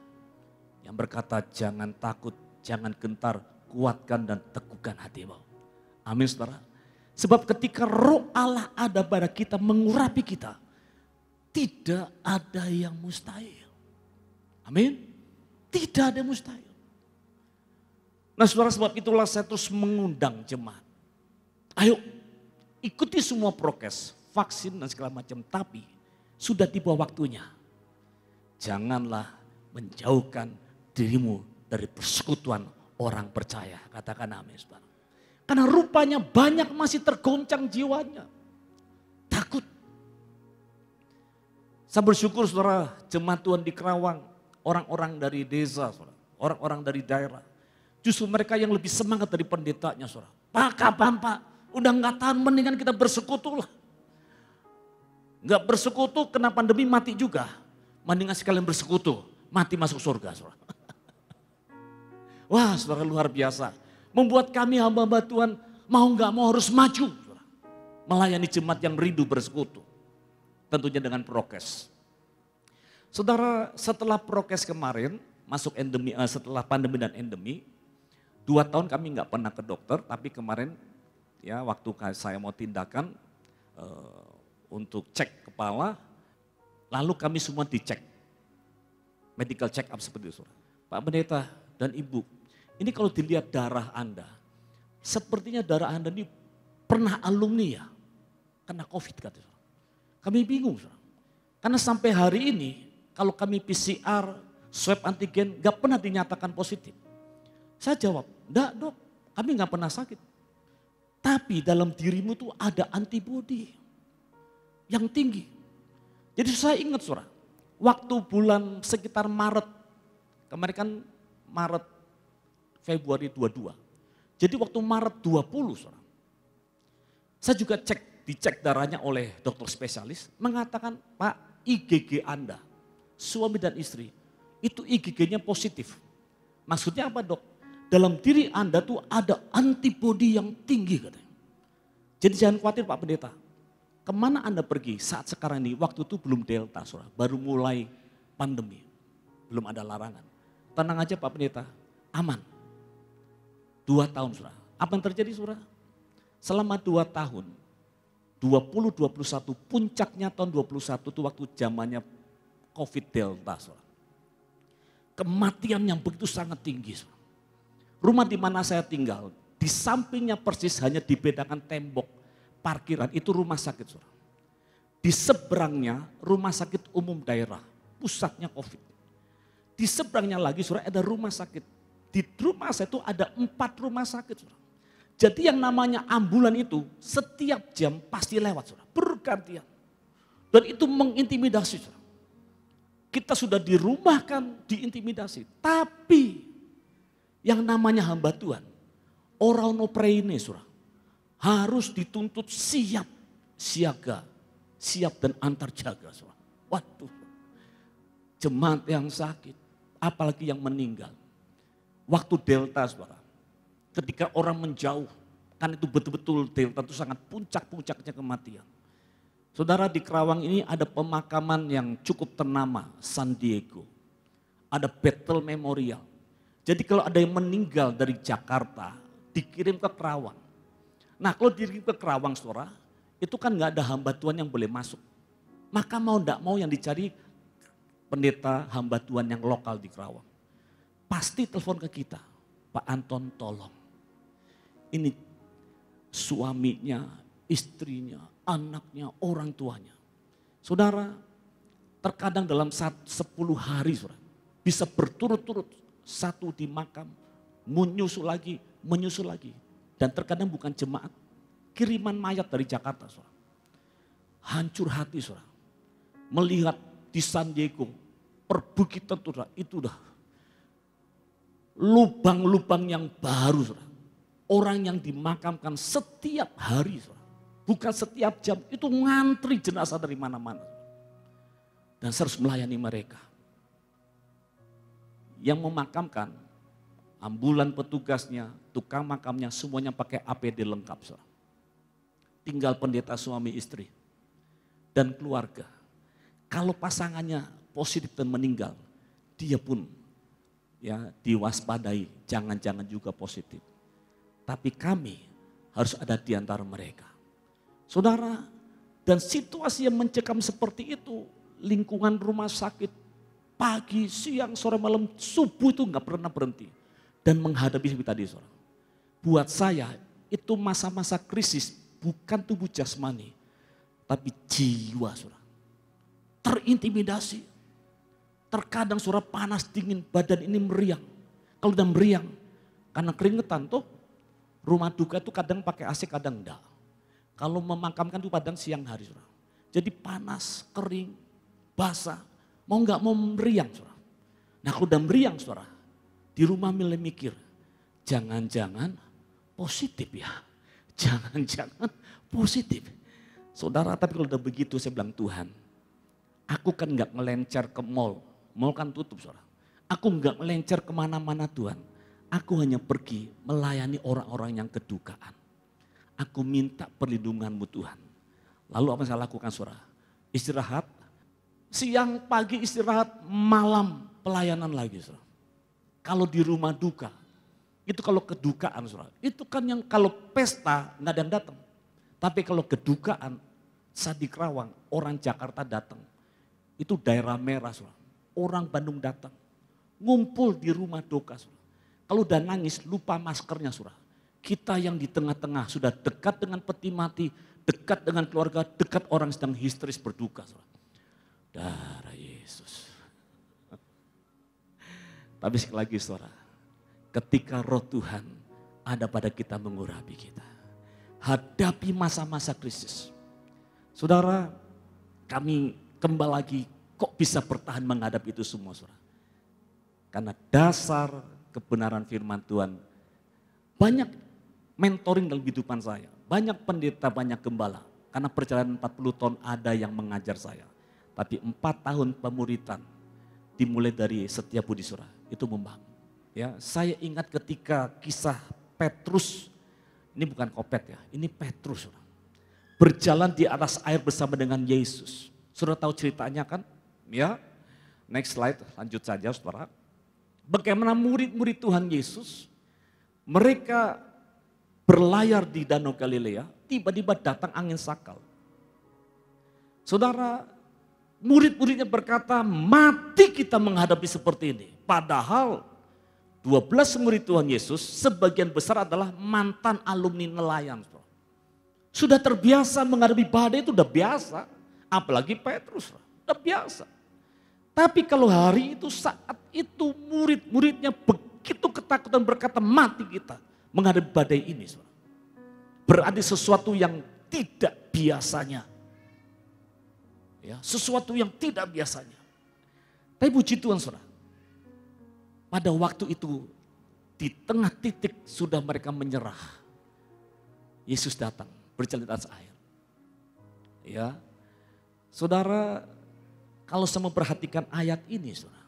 Yang berkata jangan takut, jangan gentar, kuatkan dan teguhkan hatimu. Amin saudara. Sebab ketika roh Allah ada pada kita, mengurapi kita, tidak ada yang mustahil. Amin. Tidak ada yang mustahil. Nah saudara, sebab itulah saya terus mengundang jemaat. Ayo ikuti semua prokes, vaksin dan segala macam. Tapi sudah tiba waktunya. Janganlah menjauhkan dirimu dari persekutuan orang percaya. Katakan amin saudara. Karena rupanya banyak masih tergoncang jiwanya. Takut. Saya bersyukur saudara, jemaat Tuhan di Kerawang. Orang-orang dari desa, orang-orang dari daerah. Justru mereka yang lebih semangat dari pendetanya, saudara. Pak, kapan Pak? Udah nggak tahan, mendingan kita bersekutu lah. Nggak bersekutu, kena pandemi mati juga. Mendingan sekalian bersekutu, mati masuk surga, saudara. Wah, saudara luar biasa. Membuat kami hamba-hamba Tuhan mau nggak mau harus maju. Saudara. Melayani jemaat yang rindu bersekutu. Tentunya dengan prokes. Saudara, setelah prokes kemarin, masuk endemi, setelah pandemi dan endemi, 2 tahun kami nggak pernah ke dokter, tapi kemarin ya waktu saya mau tindakan untuk cek kepala, lalu kami semua dicek, medical check up seperti itu. Pak Pendeta dan Ibu, ini kalau dilihat darah Anda, sepertinya darah Anda ini pernah alumni ya, kena COVID katanya. Kami bingung, karena sampai hari ini, kalau kami PCR, swab antigen, gak pernah dinyatakan positif. Saya jawab, enggak dok, kami gak pernah sakit. Tapi dalam dirimu tuh ada antibodi yang tinggi. Jadi saya ingat saudara, waktu bulan sekitar Maret, kemarin kan Maret, Februari 22. Jadi waktu Maret 20 saudara, saya juga dicek darahnya oleh dokter spesialis, mengatakan Pak IgG Anda, suami dan istri, itu IgG-nya positif. Maksudnya apa dok? Dalam diri Anda tuh ada antibodi yang tinggi katanya. Jadi jangan khawatir Pak Pendeta. Kemana Anda pergi saat sekarang ini? Waktu itu belum Delta, saudara. Baru mulai pandemi. Belum ada larangan. Tenang aja Pak Pendeta, aman. 2 tahun saudara. Apa yang terjadi saudara? Selama 2 tahun, 2021 puncaknya tahun 21 itu waktu zamannya COVID Delta. Saudara. Kematian yang begitu sangat tinggi. Saudara. Rumah di mana saya tinggal, di sampingnya persis hanya dibedakan tembok parkiran, itu rumah sakit. Saudara. Di seberangnya rumah sakit umum daerah, pusatnya COVID. Di seberangnya lagi saudara ada rumah sakit. Di rumah saya itu ada 4 rumah sakit. Saudara. Jadi yang namanya ambulan itu setiap jam pasti lewat, saudara, bergantian. Dan itu mengintimidasi, saudara. Kita sudah dirumahkan, diintimidasi. Tapi yang namanya hamba Tuhan, orang nopreine, saudara, harus dituntut siap, siaga, siap dan antar jaga, saudara. Waduh, jemaat yang sakit, apalagi yang meninggal. Waktu Delta, saudara. Ketika orang menjauh, kan itu betul-betul Delta itu sangat puncak-puncaknya kematian. Saudara di Kerawang ini ada pemakaman yang cukup ternama, San Diego. Ada Battle Memorial. Jadi kalau ada yang meninggal dari Jakarta, dikirim ke Kerawang. Nah kalau dikirim ke Kerawang saudara, itu kan gak ada hamba Tuhan yang boleh masuk. Maka mau gak mau yang dicari pendeta hamba Tuhan yang lokal di Kerawang. Pasti telepon ke kita, Pak Anton tolong. Ini suaminya, istrinya, anaknya, orang tuanya. Saudara, terkadang dalam 10 hari saudara, bisa berturut-turut satu di makam, menyusul lagi. Dan terkadang bukan jemaat, kiriman mayat dari Jakarta saudara. Hancur hati saudara, melihat di San Diego, perbukitan saudara, itu udah lubang-lubang yang baru saudara. Orang yang dimakamkan setiap hari saudara. Bukan setiap jam, itu ngantri jenazah dari mana-mana. Dan saya harus melayani mereka. Yang memakamkan, ambulan petugasnya, tukang makamnya, semuanya pakai APD lengkap. Saudara. Tinggal pendeta suami istri dan keluarga. Kalau pasangannya positif dan meninggal, dia pun ya diwaspadai, jangan-jangan juga positif. Tapi kami harus ada di antara mereka. Saudara, dan situasi yang mencekam seperti itu, lingkungan rumah sakit, pagi, siang, sore, malam, subuh itu nggak pernah berhenti. Dan menghadapi seperti tadi, saudara. Buat saya, itu masa-masa krisis, bukan tubuh jasmani, tapi jiwa, saudara. Terintimidasi. Terkadang saudara panas, dingin, badan ini meriang. Kalau udah meriang, karena keringetan tuh, rumah duka itu kadang pakai AC, kadang enggak. Kalau memakamkan itu padang siang hari, saudara. Jadi panas, kering, basah, mau nggak mau meriang, saudara. Nah kalau udah meriang, saudara, di rumah mulai mikir, jangan-jangan positif ya, jangan-jangan positif. Saudara, tapi kalau udah begitu saya bilang, Tuhan, aku kan nggak melencar ke mall kan tutup, saudara. Aku nggak melencar kemana-mana, Tuhan. Aku hanya pergi melayani orang-orang yang kedukaan. Aku minta perlindungan-Mu Tuhan. Lalu apa yang saya lakukan, saudara? Istirahat, siang, pagi istirahat, malam pelayanan lagi, saudara. Kalau di rumah duka, itu kalau kedukaan, saudara. Itu kan yang kalau pesta nggak ada yang datang. Tapi kalau kedukaan, Sadi Kerawang, orang Jakarta datang. Itu daerah merah, saudara. Orang Bandung datang. Ngumpul di rumah duka, saudara. Kalau udah nangis, lupa maskernya, saudara. Kita yang di tengah-tengah sudah dekat dengan peti mati, dekat dengan keluarga, dekat orang sedang histeris berduka. Saudara. Darah Yesus. Tapi sekali lagi, saudara, ketika roh Tuhan ada pada kita mengurapi kita. Hadapi masa-masa krisis. Saudara, kami kembali lagi kok bisa bertahan menghadapi itu semua, saudara. Karena dasar kebenaran firman Tuhan, banyak mentoring dalam kehidupan saya. Banyak pendeta, banyak gembala. Karena perjalanan 40 tahun ada yang mengajar saya. Tapi 4 tahun pemuritan dimulai dari Setiabudi, saudara. Itu membangun. Ya, saya ingat ketika kisah Petrus, ini bukan Kopet ya, ini Petrus, saudara. Berjalan di atas air bersama dengan Yesus. Saudara tahu ceritanya kan? Ya, next slide, lanjut saja, saudara. Bagaimana murid-murid Tuhan Yesus, mereka berlayar di Danau Galilea, tiba-tiba datang angin sakal. Saudara, murid-muridnya berkata, mati kita menghadapi seperti ini. Padahal 12 murid Tuhan Yesus, sebagian besar adalah mantan alumni nelayan. Sudah terbiasa menghadapi badai, itu udah biasa. Apalagi Petrus, udah biasa. Tapi kalau hari itu, saat itu murid-muridnya begitu ketakutan berkata, mati kita menghadapi badai ini, saudara. Berarti sesuatu yang tidak biasanya. Ya, sesuatu yang tidak biasanya. Tapi puji Tuhan, saudara. Pada waktu itu, di tengah titik sudah mereka menyerah. Yesus datang, berjalan di atas air. Ya, saudara, kalau saya memperhatikan ayat ini, saudara.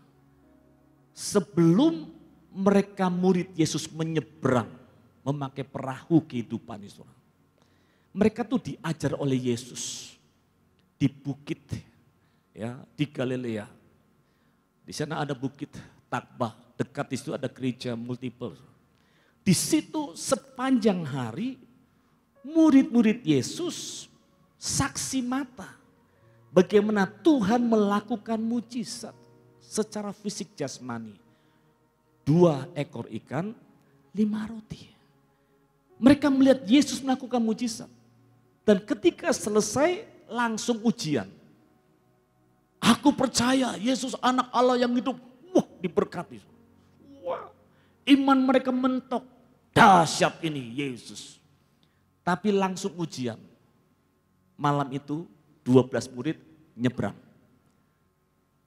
Sebelum mereka murid Yesus menyeberang, memakai perahu kehidupan itu. Mereka tuh diajar oleh Yesus di bukit ya, di Galilea. Di sana ada bukit Takbah, dekat di situ ada gereja multiple. Di situ sepanjang hari murid-murid Yesus saksi mata bagaimana Tuhan melakukan mujizat secara fisik jasmani. 2 ekor ikan, 5 roti. Mereka melihat Yesus melakukan mujizat. Dan ketika selesai langsung ujian. Aku percaya Yesus anak Allah yang hidup. Wah, diberkati. Wah, iman mereka mentok. Dahsyat ini Yesus. Tapi langsung ujian. Malam itu 12 murid nyebrang.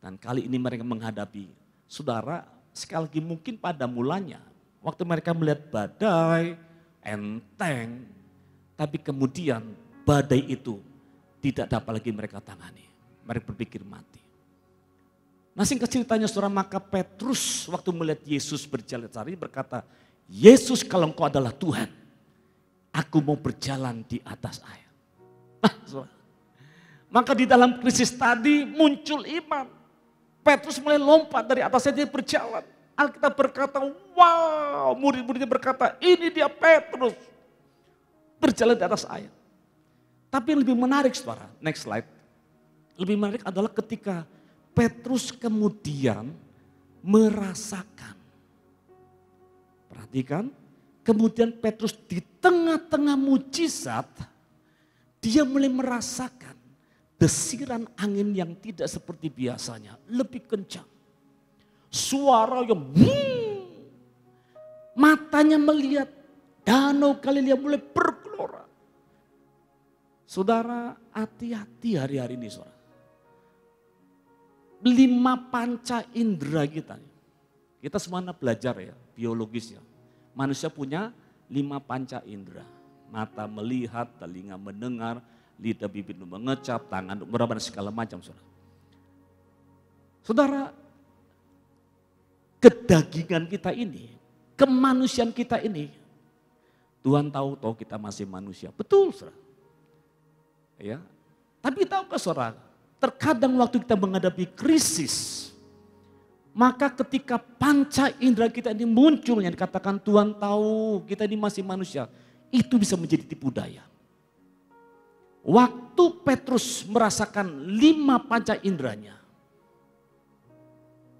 Dan kali ini mereka menghadapi, saudara, sekali lagi mungkin pada mulanya, waktu mereka melihat badai, enteng, tapi kemudian badai itu tidak dapat lagi mereka tangani. Mereka berpikir mati. Nah singkat ceritanya saudara, maka Petrus waktu melihat Yesus berjalan cari berkata, Yesus kalau engkau adalah Tuhan, aku mau berjalan di atas air. Nah, saudara, maka di dalam krisis tadi muncul iman. Petrus mulai lompat dari atasnya, dia berjalan. Alkitab berkata, wow, murid-muridnya berkata, ini dia Petrus. Berjalan di atas air. Tapi yang lebih menarik saudara, next slide. Lebih menarik adalah ketika Petrus kemudian merasakan. Perhatikan, kemudian Petrus di tengah-tengah mujizat, dia mulai merasakan desiran angin yang tidak seperti biasanya, lebih kencang. Suara yang matanya melihat danau Galilea mulai bergelora. Saudara, hati-hati hari-hari ini saudara. 5 panca indera kita. Kita semuanya belajar ya, biologis ya. Manusia punya 5 panca indera. Mata melihat, telinga mendengar, lidah bibir mengecap, tangan meraba dan segala macam saudara. Saudara, kedagingan kita ini, kemanusiaan kita ini, Tuhan tahu kita masih manusia. Betul saudara. Ya. Tapi tahukah saudara, terkadang waktu kita menghadapi krisis, maka ketika panca indera kita ini muncul yang dikatakan Tuhan tahu kita ini masih manusia, itu bisa menjadi tipu daya. Waktu Petrus merasakan 5 panca inderanya,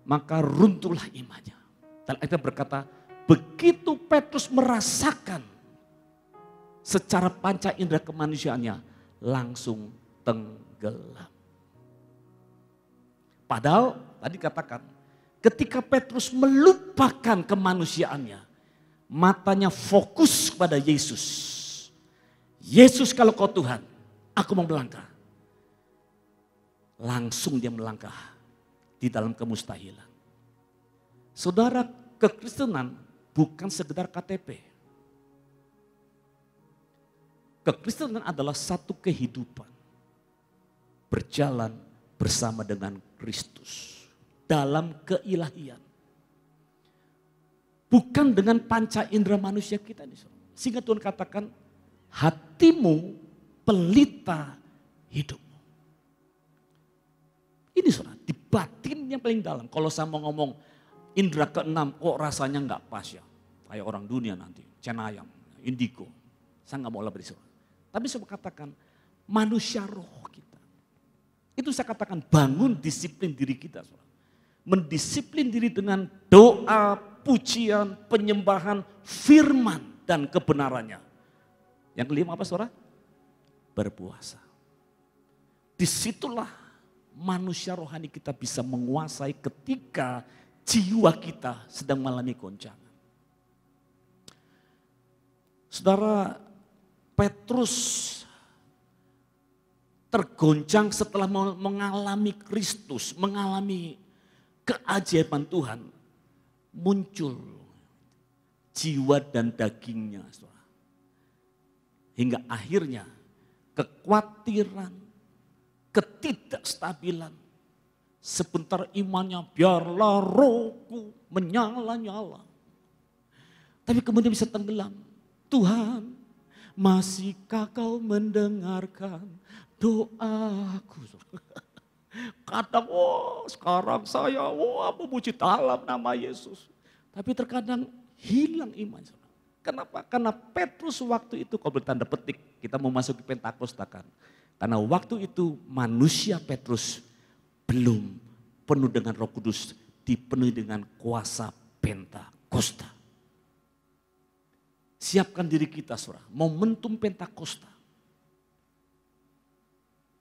maka runtuhlah imannya. Dan Alkitab berkata, begitu Petrus merasakan secara panca indera kemanusiaannya, langsung tenggelam. Padahal tadi katakan, ketika Petrus melupakan kemanusiaannya, matanya fokus pada Yesus. Yesus kalau kau Tuhan, aku mau melangkah. Langsung dia melangkah di dalam kemustahilan. Saudara, kekristenan bukan sekedar KTP. Kekristenan adalah satu kehidupan. Berjalan bersama dengan Kristus. Dalam keilahian. Bukan dengan panca indera manusia kita. Sehingga Tuhan katakan, hatimu pelita hidupmu. Ini saudara, di batin yang paling dalam. Kalau saya mau ngomong indera keenam, kok rasanya nggak pas ya. Kayak orang dunia nanti, cenayang, indigo. Saya nggak mau lebih saudara. Tapi saya katakan, manusia roh kita. Itu saya katakan bangun disiplin diri kita saudara. Mendisiplin diri dengan doa, pujian, penyembahan, firman dan kebenarannya. Yang kelima apa saudara? Berpuasa. Disitulah manusia rohani kita bisa menguasai ketika jiwa kita sedang mengalami goncangan. Saudara, Petrus tergoncang setelah mengalami Kristus, mengalami keajaiban Tuhan, muncul jiwa dan dagingnya. Saudara. Hingga akhirnya kekhawatiran, ketidakstabilan, sebentar imannya biarlah rohku menyala-nyala. Tapi kemudian bisa tenggelam. Tuhan, masihkah kau mendengarkan doaku? Kadang, sekarang saya, memuji dalam nama Yesus. Tapi terkadang hilang iman. Kenapa? Karena Petrus waktu itu, kalau bertanda petik, kita memasuki Pentakosta kan. Karena waktu itu manusia Petrus belum penuh dengan Roh Kudus, dipenuhi dengan kuasa Pentakosta. Siapkan diri kita saudara, momentum Pentakosta.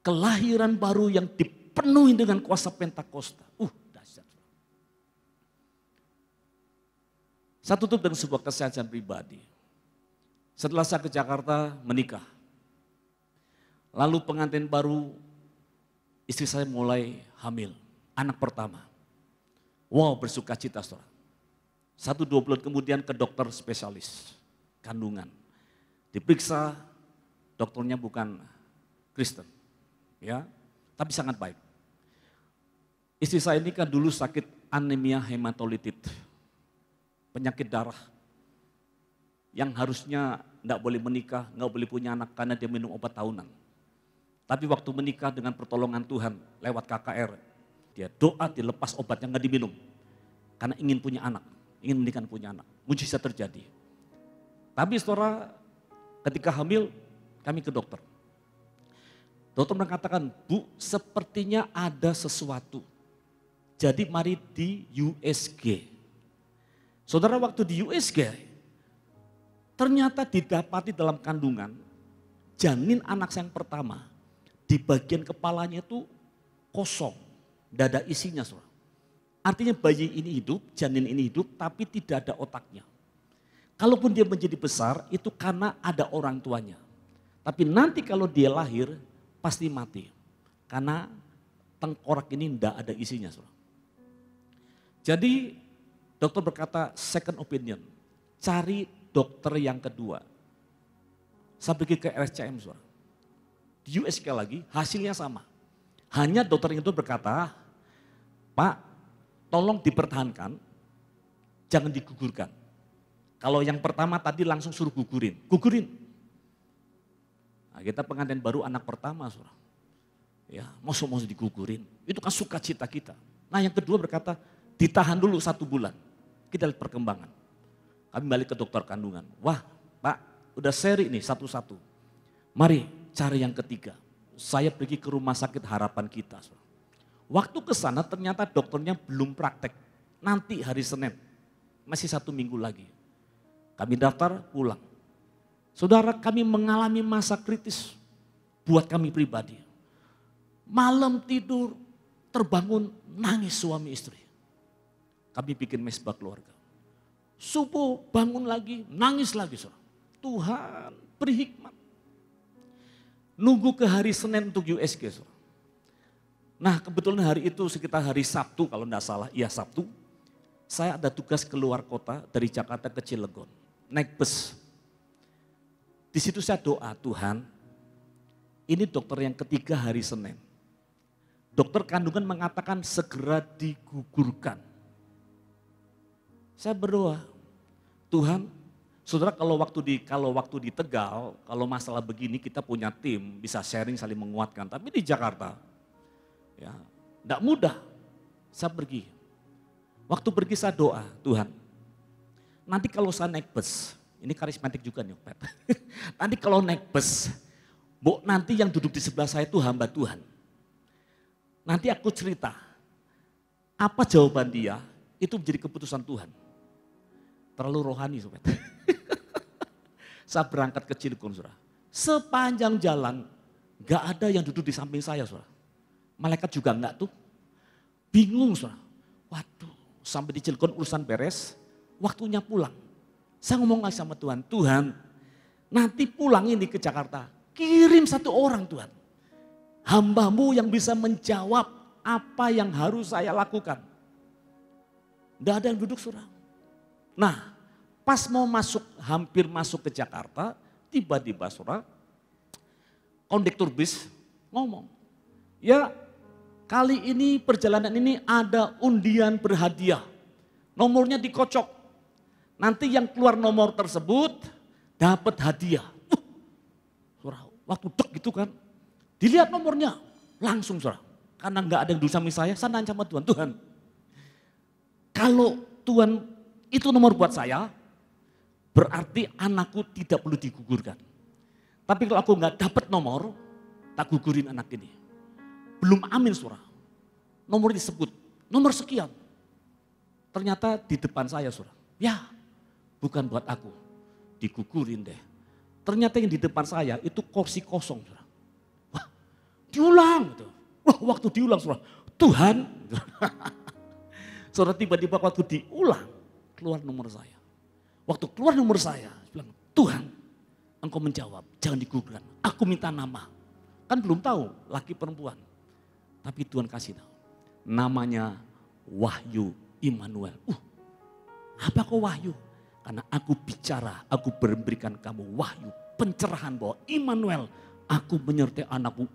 kelahiran baru yang dipenuhi dengan kuasa Pentakosta. Dahsyat. Saya tutup dengan sebuah kesaksian pribadi. Setelah saya ke Jakarta menikah, lalu pengantin baru, istri saya mulai hamil, anak pertama. Wow, bersuka cita, saudara. 1-2 bulan kemudian ke dokter spesialis kandungan. Diperiksa, dokternya bukan Kristen, ya, tapi sangat baik. Istri saya ini kan dulu sakit anemia hematolitit, penyakit darah, yang harusnya enggak boleh menikah, enggak boleh punya anak karena dia minum obat tahunan. Tapi waktu menikah dengan pertolongan Tuhan lewat KKR, dia doa dilepas obatnya enggak diminum. Karena ingin punya anak, ingin menikah punya anak. Mujizat terjadi. Tapi saudara, ketika hamil kami ke dokter. Dokter mengatakan, Bu, sepertinya ada sesuatu. Jadi mari di USG. Saudara, waktu di USG, ternyata didapati dalam kandungan, janin anak saya yang pertama, di bagian kepalanya itu kosong, tidak ada isinya. Saudara. Artinya bayi ini hidup, janin ini hidup, tapi tidak ada otaknya. Kalaupun dia menjadi besar, itu karena ada orang tuanya. Tapi nanti kalau dia lahir, pasti mati. Karena tengkorak ini tidak ada isinya. Saudara. Jadi dokter berkata second opinion, cari dokter yang kedua. Saya pergi ke RSCM, saudara. Di USK lagi, hasilnya sama. Hanya dokter itu berkata, Pak, tolong dipertahankan, jangan digugurkan. Kalau yang pertama tadi langsung suruh gugurin. Nah, kita pengantin baru anak pertama, saudara. Ya, mau digugurin. Itu kan sukacita kita. Nah, yang kedua berkata, ditahan dulu 1 bulan. Kita lihat perkembangan. Kami balik ke dokter kandungan. Wah, Pak, udah seri nih satu-satu. Mari cari yang ketiga. Saya pergi ke rumah sakit harapan kita. Saudara. Waktu ke sana ternyata dokternya belum praktek. Nanti hari Senin, masih 1 minggu lagi. Kami daftar pulang. Saudara, kami mengalami masa kritis buat kami pribadi. Malam tidur, terbangun, nangis suami istri. Kami bikin mesbah keluarga. Subuh bangun lagi, nangis lagi. Saudara. Tuhan beri hikmat. Nunggu ke hari Senin untuk USG. Saudara. Nah kebetulan hari itu sekitar hari Sabtu kalau tidak salah, iya Sabtu. Saya ada tugas keluar kota dari Jakarta ke Cilegon. Naik bus. Di situ saya doa, Tuhan ini dokter yang ketiga hari Senin. Dokter kandungan mengatakan segera digugurkan. Saya berdoa, Tuhan, saudara kalau waktu di Tegal, kalau masalah begini kita punya tim, bisa sharing saling menguatkan. Tapi di Jakarta, ya, enggak mudah. Saya pergi. Waktu pergi saya doa, Tuhan, nanti kalau saya naik bus, ini karismatik juga nih Pak. Nanti kalau naik bus, Bu, nanti yang duduk di sebelah saya itu hamba Tuhan. Nanti aku cerita, apa jawaban dia, itu menjadi keputusan Tuhan. Terlalu rohani Sobat. Saya berangkat ke Cilegon, saudara. Sepanjang jalan, gak ada yang duduk di samping saya, saudara. Malaikat juga enggak tuh. Bingung, saudara. Waduh, sampai di Cilegon urusan beres, waktunya pulang. Saya ngomong lagi sama Tuhan, Tuhan, nanti pulang ini ke Jakarta, kirim 1 orang Tuhan. Hamba-Mu yang bisa menjawab apa yang harus saya lakukan. Enggak ada yang duduk, saudara. Nah, pas mau masuk, hampir masuk ke Jakarta, tiba-tiba saudara, kondektur bis ngomong, ya kali ini perjalanan ini ada undian berhadiah, nomornya dikocok, nanti yang keluar nomor tersebut dapat hadiah. Saudara, waktu dek gitu kan, dilihat nomornya, langsung saudara, karena nggak ada yang dulu sama saya nanya sama Tuhan, Tuhan, kalau Tuhan itu nomor buat saya, berarti anakku tidak perlu digugurkan. Tapi kalau aku nggak dapat nomor, tak gugurin anak ini. Belum amin saudara. Nomor disebut, nomor sekian. Ternyata di depan saya saudara. Ya, bukan buat aku. Digugurin deh. Ternyata yang di depan saya itu kursi kosong saudara. Wah, diulang. Gitu. Wah, waktu diulang, saudara, Tuhan, saudara, tiba-tiba waktu diulang, keluar nomor saya. Waktu keluar nomor saya bilang, Tuhan, Engkau menjawab, jangan digugurkan. Aku minta nama. Kan belum tahu, laki perempuan. Tapi Tuhan kasih tahu. Namanya Wahyu Immanuel. Apa kok Wahyu? Karena aku bicara, aku memberikan kamu wahyu, pencerahan bahwa Immanuel, aku menyertai anakku.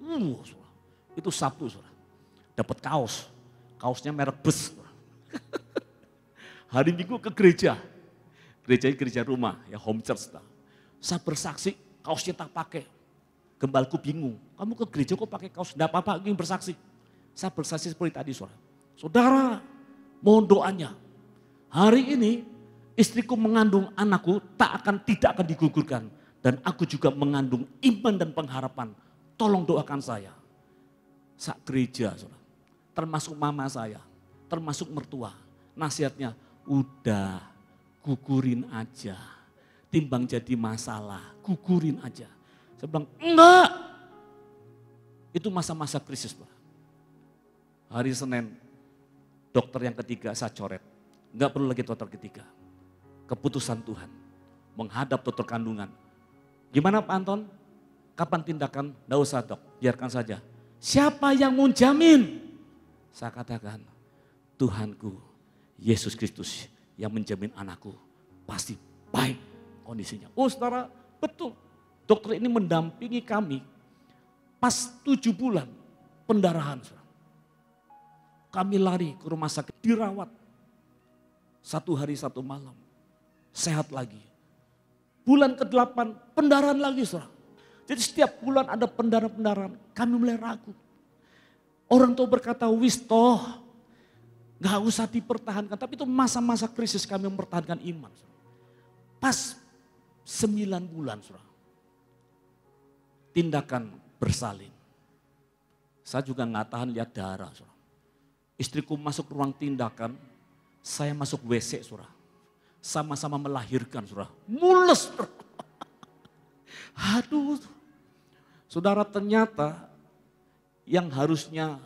Itu Sabtu, saudara. Dapat kaos, kaosnya merek Bus. Hari Minggu ke gereja, gereja rumah, ya home church. Saya bersaksi, kaosnya tak pakai. Gembalku bingung, kamu ke gereja kok pakai kaos? Enggak apa-apa, ingin bersaksi. Saya bersaksi seperti tadi, saudara. Saudara, mohon doanya. Hari ini istriku mengandung anakku tidak akan digugurkan. Dan aku juga mengandung iman dan pengharapan. Tolong doakan saya. Sak gereja, saudara. Termasuk mama saya, termasuk mertua. Nasihatnya, udah gugurin aja. Timbang jadi masalah, gugurin aja. Saya bilang, enggak. Itu masa-masa krisis, Pak. Hari Senin, dokter yang ketiga saya coret. Enggak perlu lagi dokter ketiga. Keputusan Tuhan. Menghadap dokter kandungan. Gimana Pak Anton? Kapan tindakan? Enggak usah dok, biarkan saja. Siapa yang mau jamin? Saya katakan, Tuhanku, Yesus Kristus yang menjamin anakku. Pasti baik kondisinya. Oh saudara, betul. Dokter ini mendampingi kami pas 7 bulan pendarahan. Saudara. Kami lari ke rumah sakit, dirawat. 1 hari 1 malam, sehat lagi. Bulan ke-8, pendarahan lagi saudara. Jadi setiap bulan ada pendarahan-pendarahan, kami mulai ragu. Orang tua berkata, wis toh, gak usah dipertahankan. Tapi itu masa-masa krisis kami mempertahankan iman. Saudara. Pas 9 bulan saudara, tindakan bersalin. Saya juga gak tahan lihat darah saudara. Istriku masuk ruang tindakan, saya masuk WC saudara. Sama-sama melahirkan saudara. Mules. Aduh. Saudara ternyata yang harusnya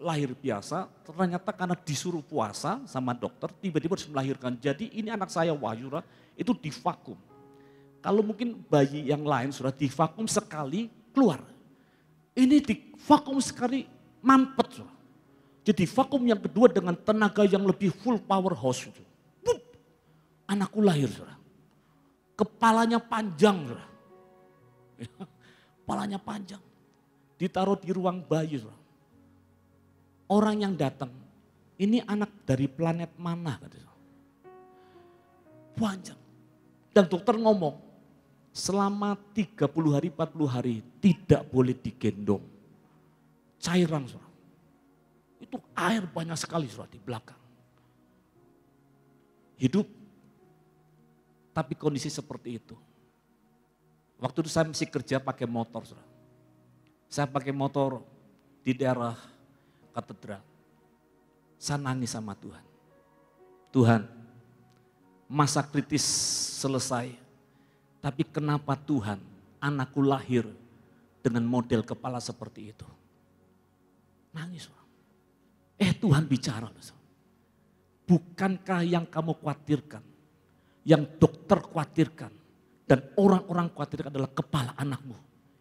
lahir biasa, ternyata karena disuruh puasa sama dokter, tiba-tiba harus melahirkan. Jadi ini anak saya Wahyu itu divakum. Kalau mungkin bayi yang lain sudah divakum sekali keluar. Ini divakum sekali mampet. Saudara. Jadi vakum yang kedua dengan tenaga yang lebih full powerhouse itu. Bup, anakku lahir, saudara. Kepalanya panjang, saudara. Kepalanya panjang. Ditaruh di ruang bayi, saudara. Orang yang datang, ini anak dari planet mana? Katanya. Panjang. Dan dokter ngomong, selama 30 hari, 40 hari tidak boleh digendong. Cairan, saudara. Itu air banyak sekali saudara di belakang. Hidup, tapi kondisi seperti itu. Waktu itu saya masih kerja pakai motor saudara. Saya pakai motor di daerah katedral. Saya nangis sama Tuhan. Tuhan, masa kritis selesai. Tapi kenapa Tuhan anakku lahir dengan model kepala seperti itu? Nangis saudara. Tuhan bicara. Bukankah yang kamu khawatirkan, yang dokter khawatirkan, dan orang-orang khawatirkan adalah kepala anakmu?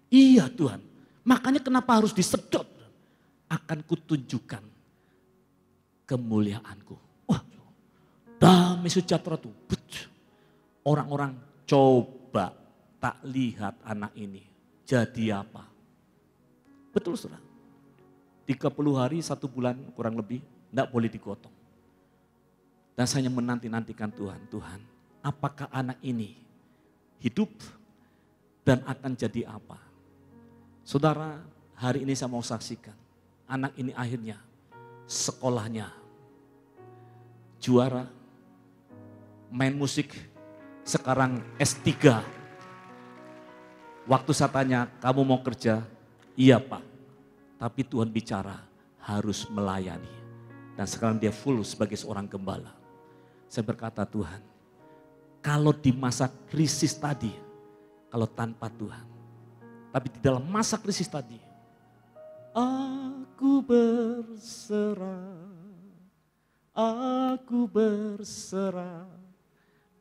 Iya Tuhan, makanya kenapa harus disedot? Akan kutunjukkan kemuliaanku. Wah, damai sejahtera tuh. Orang-orang coba tak lihat anak ini jadi apa. Betul saudara. 30 hari, 1 bulan kurang lebih, enggak boleh digotong. Dan saya menanti-nantikan Tuhan, Tuhan, apakah anak ini hidup dan akan jadi apa? Saudara, hari ini saya mau saksikan, anak ini akhirnya sekolahnya juara, main musik, sekarang S3. Waktu saya tanya, kamu mau kerja? Iya Pak. Tapi Tuhan bicara harus melayani. Dan sekarang dia full sebagai seorang gembala. Saya berkata Tuhan, kalau di masa krisis tadi, kalau tanpa Tuhan, Tapi di dalam masa krisis tadi, aku berserah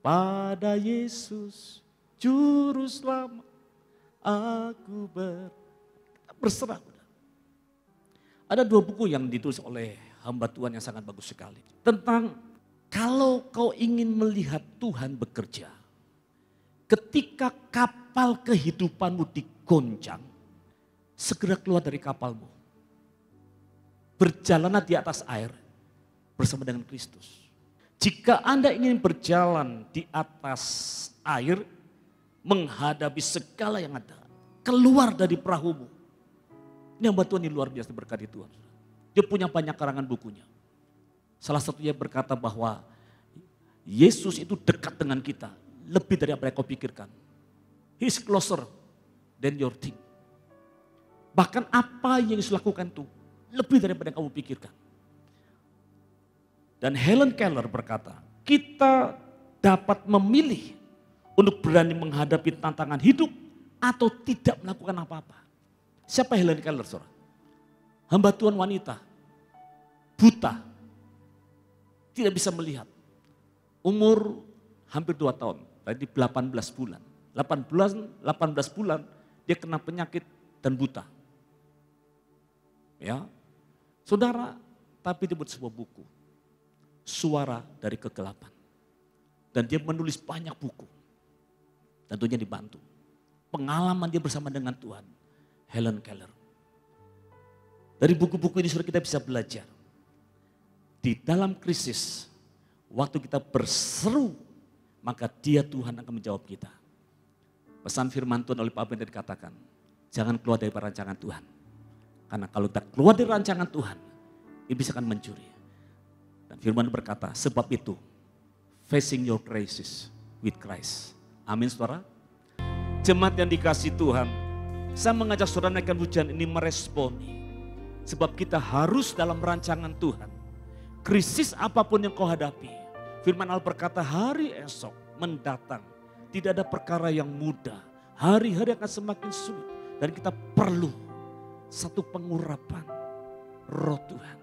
pada Yesus Juru Selamat. Aku berserah. Ada 2 buku yang ditulis oleh hamba Tuhan yang sangat bagus sekali. Tentang kalau kau ingin melihat Tuhan bekerja, ketika kapal kehidupanmu digoncang, segera keluar dari kapalmu. Berjalanlah di atas air bersama dengan Kristus. Jika Anda ingin berjalan di atas air, menghadapi segala yang ada, keluar dari perahumu. Ini hamba Tuhan ini luar biasa berkati Tuhan. Dia punya banyak karangan bukunya. Salah satunya berkata bahwa Yesus itu dekat dengan kita, lebih dari apa yang kau pikirkan. He is closer than your think. Bahkan apa yang Yesus lakukan itu lebih daripada yang kamu pikirkan. Dan Helen Keller berkata, kita dapat memilih untuk berani menghadapi tantangan hidup atau tidak melakukan apa-apa. Siapa Helen Keller, saudara? Hamba Tuhan wanita, buta, tidak bisa melihat. Umur hampir 2 tahun, tadi 18 bulan. 18 bulan dia kena penyakit dan buta. Ya, saudara, tapi dia buat sebuah buku, Suara dari Kegelapan. Dan dia menulis banyak buku. Tentunya dibantu. Pengalaman dia bersama dengan Tuhan, Helen Keller. Dari buku-buku ini saudara kita bisa belajar. Di dalam krisis, waktu kita berseru, maka dia Tuhan akan menjawab kita. Pesan firman Tuhan oleh Pak Ben tadi dikatakan, jangan keluar dari rancangan Tuhan. Karena kalau kita keluar dari rancangan Tuhan, iblis akan mencuri. Dan firman berkata, sebab itu, facing your crisis with Christ. Amin saudara. Jemaat yang dikasih Tuhan, saya mengajak saudara naikkan pujian ini meresponi. Sebab kita harus dalam rancangan Tuhan. Krisis apapun yang kau hadapi. Firman Allah berkata hari esok mendatang. Tidak ada perkara yang mudah. Hari-hari akan semakin sulit. Dan kita perlu satu pengurapan roh Tuhan.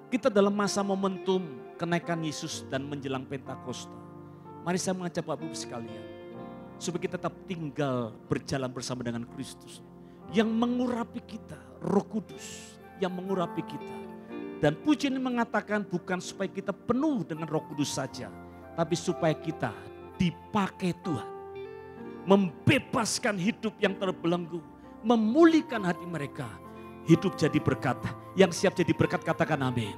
Kita dalam masa momentum kenaikan Yesus dan menjelang Pentakosta. Mari saya mengajak Bapak Ibu sekalian. Supaya kita tetap tinggal berjalan bersama dengan Kristus. Yang mengurapi kita, Roh Kudus yang mengurapi kita. Dan pujian ini mengatakan bukan supaya kita penuh dengan Roh Kudus saja. Tapi supaya kita dipakai Tuhan. Membebaskan hidup yang terbelenggu. Memulihkan hati mereka. Hidup jadi berkat. Yang siap jadi berkat katakan amin.